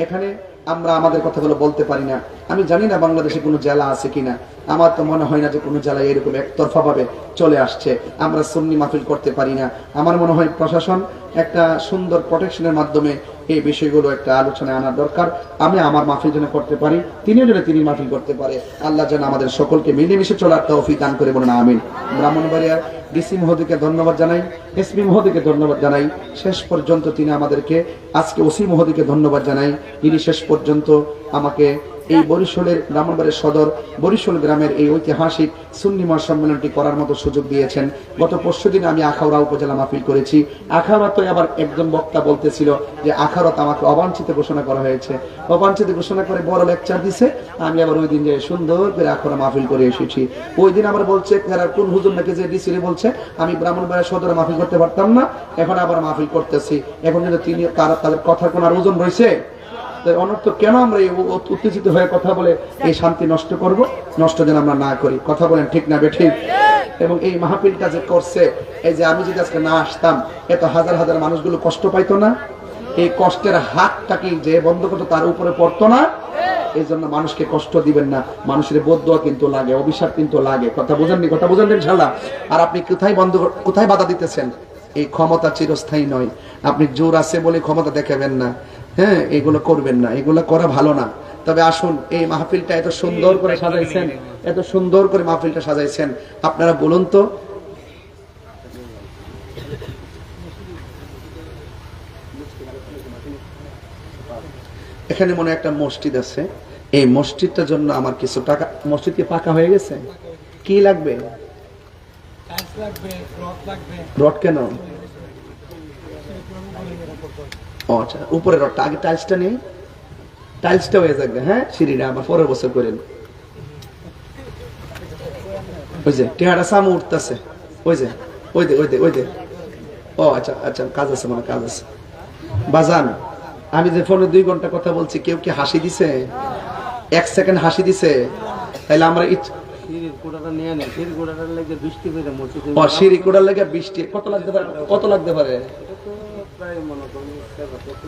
এখানে আমরা আমাদের কথাগুলো বলতে পারি না। আমি জানি না বাংলাদেশে কোনো জেলা আছে কিনা, আমার তো মনে হয় না যে কোনো জেলায় এরকম একতরফা ভাবে চলে আসছে। আমরা সুন্নি মাহফিল করতে পারি না। আমার মনে হয় প্রশাসন একটা সুন্দর প্রোটেকশনের মাধ্যমে এই বিষয়গুলো একটা আলোচনায় আনার দরকার। আমি আমার মাহফিল যেন করতে পারি, তিনিও যেন তিনি মাহফিল করতে পারে। আল্লাহ যেন আমাদের সকলকে মিলেমিশে চলার তৌফিক দান করে, বলুন আমিন। ব্রাহ্মণবাড়িয়ার ডিসি মহোদয়কে ধন্যবাদ জানাই, এসপি মহোদয়কে ধন্যবাদ জানাই, শেষ পর্যন্ত তিনি আমাদেরকে আজকে ওসি মহোদয়কে ধন্যবাদ জানাই, তিনি শেষ পর্যন্ত আমাকে এই বরিশালের ব্রাহ্মণবাড়িয়া সদর বরিশাল গ্রামের এই ঐতিহাসিক সুন্নি মহাসম্মেলনটি করার মতো সুযোগ দিয়েছেন। গত পরশুদিন আমি আখাউড়া উপজেলা মাহফিল করেছি। আখাউড়াতে আবার একজন বক্তা বলতেছিল যে আখাউড়াতে আমাকে অবাঞ্ছিত ঘোষণা করা হয়েছে, অবাঞ্ছিত ঘোষণা করে বড় লেকচার দিছে। আমি আবার ওই দিন যে সুন্দর করে আখাউড়া মাহফিল করে এসেছি। ওই দিন আবার বলছে কোন হুজুর নাকি যে ডিসিরে বলছে আমি ব্রাহ্মণবাড়িয়া সদরে মাহফিল করতে পারতাম না, এখন আবার মাহফিল করতেছি। এখন কিন্তু তিনি তাদের কথার কোন আর ওজন রয়েছে? অনর্থ কেন আমরা উত্তেজিত হয়ে কথা বলে এই শান্তি নষ্ট করব? নষ্ট যেন আমরা না করি। কথা বলেন ঠিক না বেঠিক? এবং এই মাহফিলটা যে করছে, এই যে আমি যদি আজকে না আসতাম, এত হাজার হাজার মানুষগুলো কষ্ট পাইতো না? এই কষ্টের হাতটা কি যে বন্ধ করতো তার উপরে পড়তো না? এই জন্য মানুষকে কষ্ট দিবেন না। মানুষের বদদোয়া কিন্তু লাগে, অভিশাপ কিন্তু লাগে। কথা বুঝেননি? কথা বুঝেন ইনশাআল্লাহ? আর আপনি কোথায় বাধা দিতেছেন? এই ক্ষমতা চিরস্থায়ী নয়। আপনি জোর আছে বলে ক্ষমতা দেখাবেন না, হ্যাঁ, এগুলো করবেন না, এগুলো করা ভালো না। তবে আসুন, এই মাহফিলটা এত সুন্দর করে সাজাইছেন, এত সুন্দর করে মাহফিলটা সাজাইছেন, আপনারা বলুন তো এখানে মনে একটা মসজিদ আছে, এই মসজিদটার জন্য আমার কিছু টাকা, মসজিদ কি পাকা হয়ে গেছে? কি লাগবে? রড কেন? আচ্ছা, উপরে রডটা, আগে টাইলসটা নেই, টাইলসটা হয়ে যাবে। হ্যাঁ, সিঁড়িটা আবার পরের বছর করেন। ওই যে টেহারা সামু উঠতেছে, ওই যে ওই দে ওই দে ওই দে। ও আচ্ছা আচ্ছা, কাজ আছে, মানে কাজ আছে। বাজান, আমি যে ফোনে 2 ঘন্টা কথা বলছি, কেউ কি হাসি দিছে? 1 সেকেন্ড হাসি দিছে? তাইলে আমরা সিঁড়ি কোড়ার লেগে বৃষ্টি কত লাগতে পারে? কত লাগতে পারে?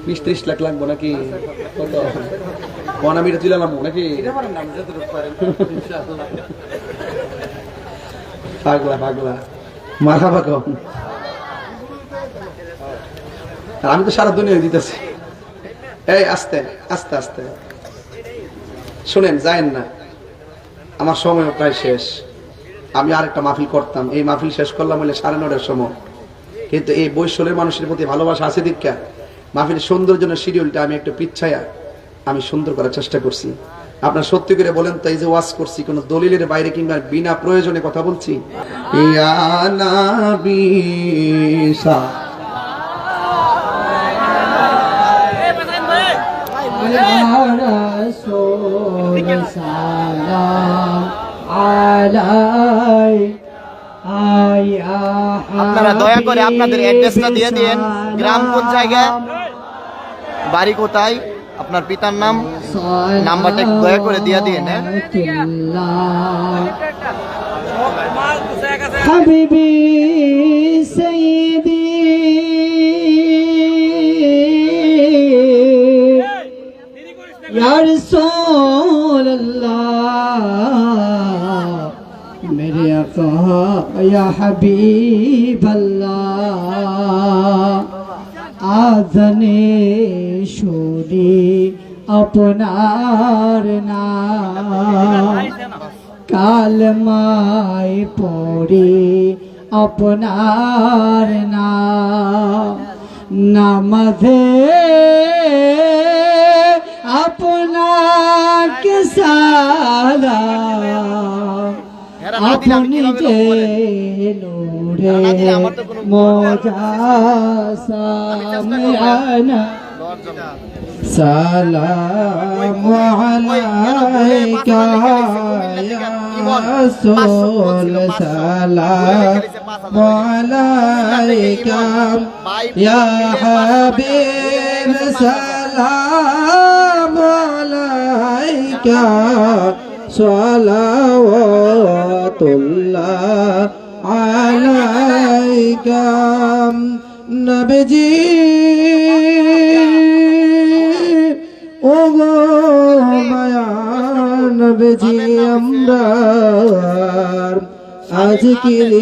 20-30 লাখ লাগবো নাকি? কত আমি তুলাম নাকি? পাগলা পাগলা মাথা পাকা। আমি তো সারা দুনিয়া দিতেছি। এই আস্তে আস্তে আস্তে শুনেন, যায়েন না, আমার সময় প্রায় শেষ। আমি আরেকটা মাহফিল করতাম, এই মাহফিল শেষ করলাম হলে 9:30টার সময়। কিন্তু এই বৈশালের মানুষের প্রতি ভালোবাসা আছে দীক্ষা মাহফিল সুন্দর জন্য শিডিউলটা আমি একটু পিছায়া আমি সুন্দর করার চেষ্টা করছি। আপনার সত্যি করে বলেন তো, এই যে ওয়াজ করছি কোন দলিলের বাইরে কিংবা বিনা প্রয়োজনে কথা বলছি? ইয়া নবী আপনারা দয়া করে আপনাদের অ্যাড্রেসটা দিয়ে দিন, গ্রাম কোন জায়গায়, বাড়ি কোথায়, আপনার পিতার নাম, নাম্বারটা দয়া করে দিয়ে দিন। হাবিবি সাইয়্যিদি ইয়া রাসূলুল্লাহ মেরে আকা ইয়া হাবিবাল্লাহ আজানে শুনি আপনার নাম, কালমায় পড়ি আপনার নাম, নামাজে আপনাকে সালাম, আপনি যে নূরে মোজাসামিয়ানা সালামু আলাইকা ইয়া রাসূল, সালামু আলাইকা ইয়া হাবিব, সালামু আলাইকা সালাওয়াতুল্লাহ আলাইকা নবীজি। ও গো মায়া নবীজি, আমরা আজকের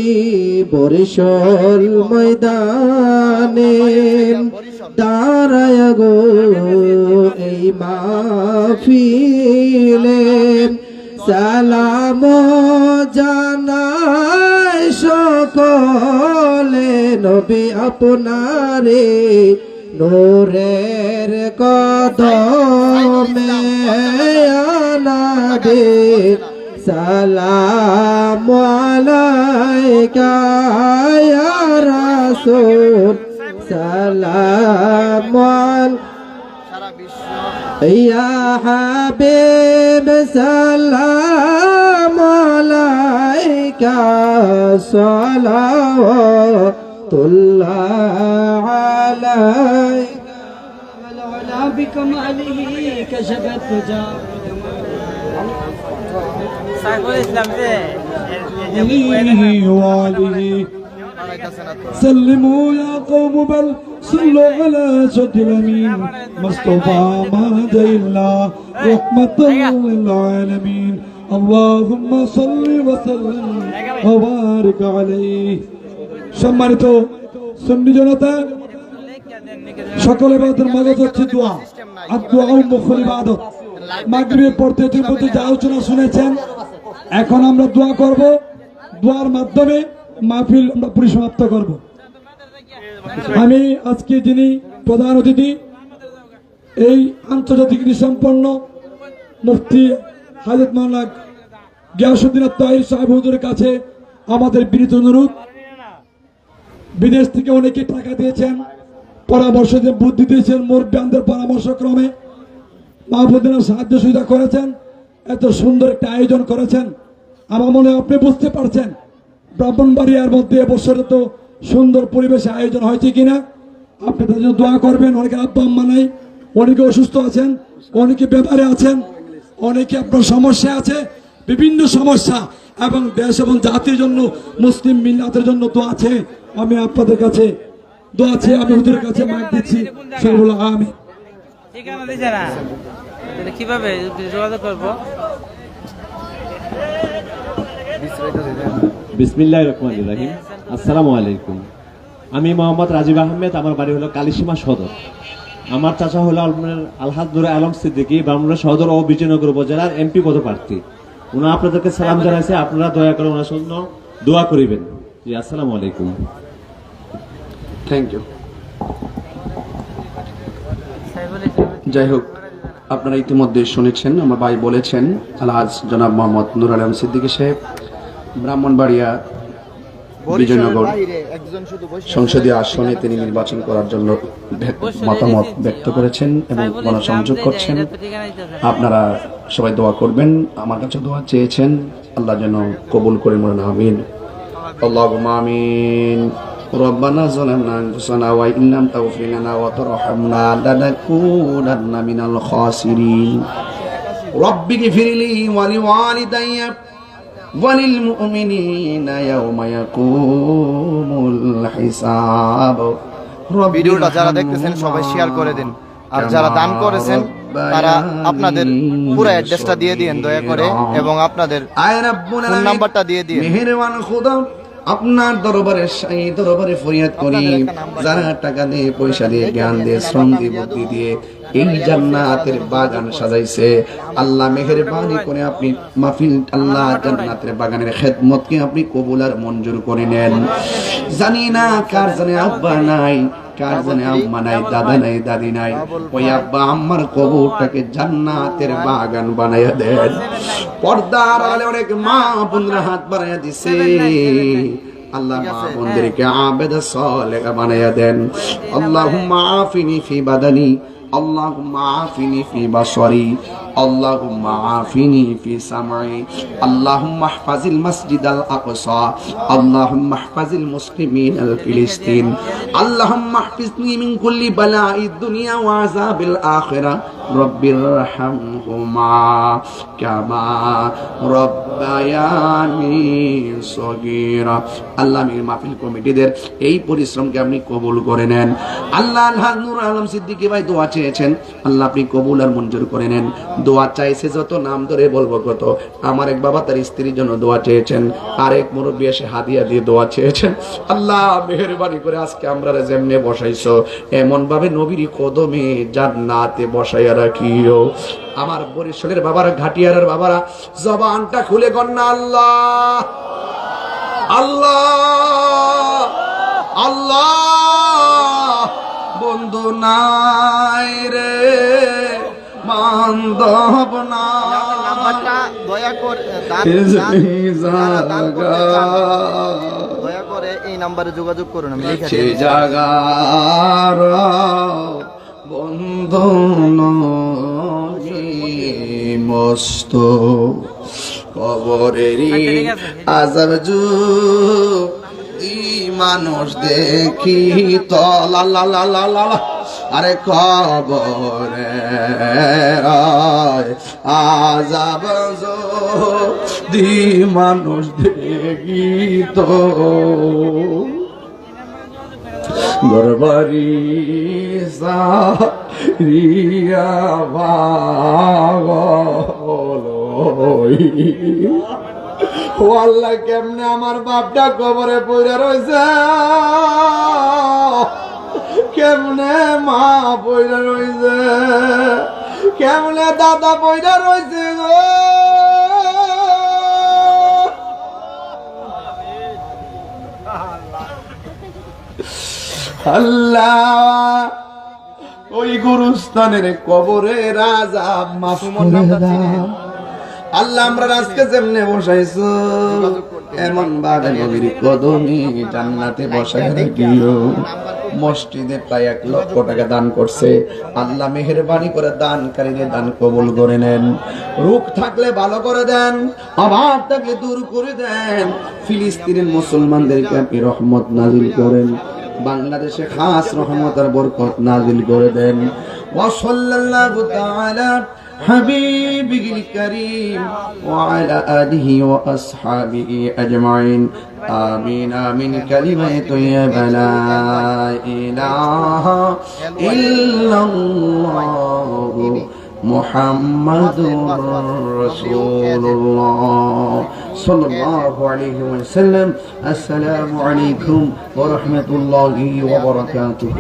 বরিশাল ময়দানে দাঁড়ায় গো এই মাহফিলে সালাম জানাই সকলে নবী আপনারে নূরের কদমে আনাবে সালাম আলাইকা ইয়া রাসূল সালাম সারা বিশ্ব ইয়া হাবিব সালাম আলাইকা সালাওয়াতুল্লাহ আলাইকা ولا بكماله كشف الدجى সাইফুল ইসলাম عليه وآله سلموا يا قوم بل صلوا على سد الأمين مصطفى ما إلا رحمة للعالمين اللهم صل وسلم وبارك عليه সম্মানিত সুন্নি জনতা সকল ইবাদতের মদত হচ্ছে দোয়া আর দোয়া মুখল ইবাদত মাগরিবের পর থেকে প্রতি যে আলোচনা শুনেছেন এখন আমরা দোয়া করব দোয়ার মাধ্যমে মাহফিল আমরা পরিসমাপ্ত করব আমি আজকে যিনি প্রধান অতিথি এই আন্তর্জাতিক সম্পন্ন মুফতি হাজরত মাওলানা গিয়াসউদ্দিন তাহির সাহেব হুজুরের কাছে আমাদের বিনীত অনুরোধ বিদেশ থেকে অনেকে টাকা দিয়েছেন পরামর্শ দিয়ে বুদ্ধি দিয়েছেন মুরব্বিয়ানদের পরামর্শক্রমে মাহফুদিনের সাহায্য সুবিধা করেছেন এত সুন্দর একটা আয়োজন করেছেন আমার মনে হয় আপনি বুঝতে পারছেন ব্রাহ্মণবাড়িয়ার মধ্যে এবছর তো সুন্দর পরিবেশে আয়োজন হয়েছে কিনা আপনি তাদের জন্য দোয়া করবেন অনেকে আব্বা আম্মা নাই অনেকে অসুস্থ আছেন অনেকে ব্যাপারে আছেন অনেকে আপনার সমস্যা আছে বিভিন্ন সমস্যা এবং দেশ এবং জাতির জন্য মুসলিম মিল্লাতের জন্য দোয়া আছে আমি আপনাদের কাছে দোয়া আছে আমি হুজুরের কাছে মাইক দিচ্ছি সবুল আমি ঠিকানা দিছে না তাহলে কিভাবে যোগাযোগ করবো বিসমিল্লাহির রহমানির রহিম আসসালামু আলাইকুম আমি মোহাম্মদ রাজীব আহমেদ আমার বাড়ি হলো কালিসীমা সদর আমার চাচা হলো আলহাজ নুরে আলম সিদ্দিকী ব্রাহ্মণবাড়িয়া সদর ও বিজয়নগর উপজেলার এমপি পদপ্রার্থী উনি আপনাদেরকে সালাম জানাইছে আপনারা দয়া করে ওনার জন্য দোয়া করিবেন জি আসসালামু আলাইকুম থ্যাংক ইউ যাই হোক আপনারা ইতিমধ্যে শুনেছেন আমার ভাই বলেছেন আলহাজ জনাব মোহাম্মদ নুর আলম সিদ্দিকী সাহেব ব্রাহ্মণবাড়িয়া বিজয়নগর সংসদীয় আসনে তিনি নির্বাচন করার জন্য মতামত ব্যক্ত করেছেন এবং গণসংযোগ করছেন আপনারা সবাই দোয়া করবেন আমার কাছে দোয়া চেয়েছেন আল্লাহ যেন কবুল করে মনে আমিন আল্লাহুম্মা আমিন ربنا ظلمنا أنفسنا وإن لم تغفر لنا وترحمنا لنكونن من الخاسرين رب اغفر لي ولوالدي وللمؤمنين يوم يقوم الحساب ভিডিওটা যারা দেখতেছেন সবাই শেয়ার করে দিন আর যারা দান করেছেন তারা আপনাদের পুরো অ্যাড্রেসটা দিয়ে দিন দয়া করে এবং আপনাদের ফোন নাম্বারটা দিয়ে দিন মেহেরবান খোদা আপনার দরবারে সেই দরবারে ফরিয়াদ করি যারা টাকা দিয়ে পয়সা দিয়ে জ্ঞান দিয়ে শ্রম দিয়ে বুদ্ধি দিয়ে এই জান্নাতের বাগান সাজাইছে আল্লাহ মেহেরবানি করে আপনি মাহফিল আল্লাহ জান্নাতের বাগানের খেদমতকে আপনি কবুল আর মঞ্জুর করে নেন জানি না কার জানে আব্বা নাই কার জানে আম্মা নাই দাদা নাই দাদি নাই ওই আব্বা আম্মার কবরটাকে জান্নাতের বাগান বানাইয়া দেন পর্দার আড়ালে অনেক মা বোনরা হাত বাড়াইয়া দিছে আল্লাহ মা বোনদেরকে আবেদ সালেহা বানাইয়া দেন আল্লাহুম্মা আফিনি ফি বাদানি اللهم عافني في بصري اللهم عافني في سمعي اللهم احفظ المسجد الأقصى اللهم احفظ المسلمين الفلسطين اللهم احفظني من كل بلاء الدنيا وعذاب الآخرة رب ارحمهما كما ربياني صغيرا আল্লাহ মির মাহফিল কমিটিদের এই পরিশ্রমকে আপনি কবুল করে নেন আল্লাহ আলহাজ নূর আলম সিদ্দিকী ভাই দোয়া চেয়েছেন আল্লাহ আপনি কবুল আর মঞ্জুর করে নেন দোয়া চাইছে যত, নাম ধরে বলবো কত। আমার এক বাবা তার স্ত্রীর জন্য দোয়া চেয়েছেন, আরেক মুরব্বী এসে হাদিয়া দিয়ে দোয়া চেয়েছেন। আল্লাহ মেহেরবানি করে আজকে আমরা যেমনে বসাইছো এমন ভাবে নবীর কদমে জান্নাতে বসাইয়া রাখিও। আমার বরিশালের বাবারা, ঘাটিয়ারের বাবারা, জবানটা খুলে গন্না আল্লাহ আল্লাহ আল্লাহ। বন্ধু নাই রে বান্ধব না, নাম্বারটা দয়া করে দয়া করে এই নাম্বারে যোগাযোগ করুন, আমি লিখে সে দিচ্ছি। জাগার বন্ধু মস্ত কবরেরই আজাব যদি মানুষ দেখি তো লা লা লা লা লা লা। আরে কবরে আজাব যদি মানুষ দেখি তো গরবারি রিয়া ও আল্লাহ, কেমনে আমার বাপটা কবরে পড়ে রয়েছে, কেমনে মা পড়ে রয়েছে, কেমনে দাদা পড়ে রয়েছে গো। আল্লাহ ওই গুরুস্থানের কবরে রাজা মাফ করে দাও। আল্লাহ আমরা আজকে যেমনে বসাইছো এমন ভাবে নবীর কদমে জান্নাতে বসায় রাখিও। মসজিদে প্রায় 1 লক্ষ টাকা দান করছে। আল্লাহ মেহেরবানি করে দানকারীদের দান কবুল করে নেন। রোগ থাকলে ভালো করে দেন, অভাব থাকলে দূর করে দেন। ফিলিস্তিনের মুসলমানদেরকে আপনি রহমত নাজিল করেন, বাংলাদেশে খাস রহমত আর বরকত নাজিল করে দেন। ওয়া সাল্লাল্লাহু তাআলা حبيبه الكريم وعلى آله وأصحابه أجمعين آمين آمين كلمة طيبة لا إله إلا الله محمد رسول الله صلى الله عليه وسلم. السلام عليكم ورحمة الله وبركاته.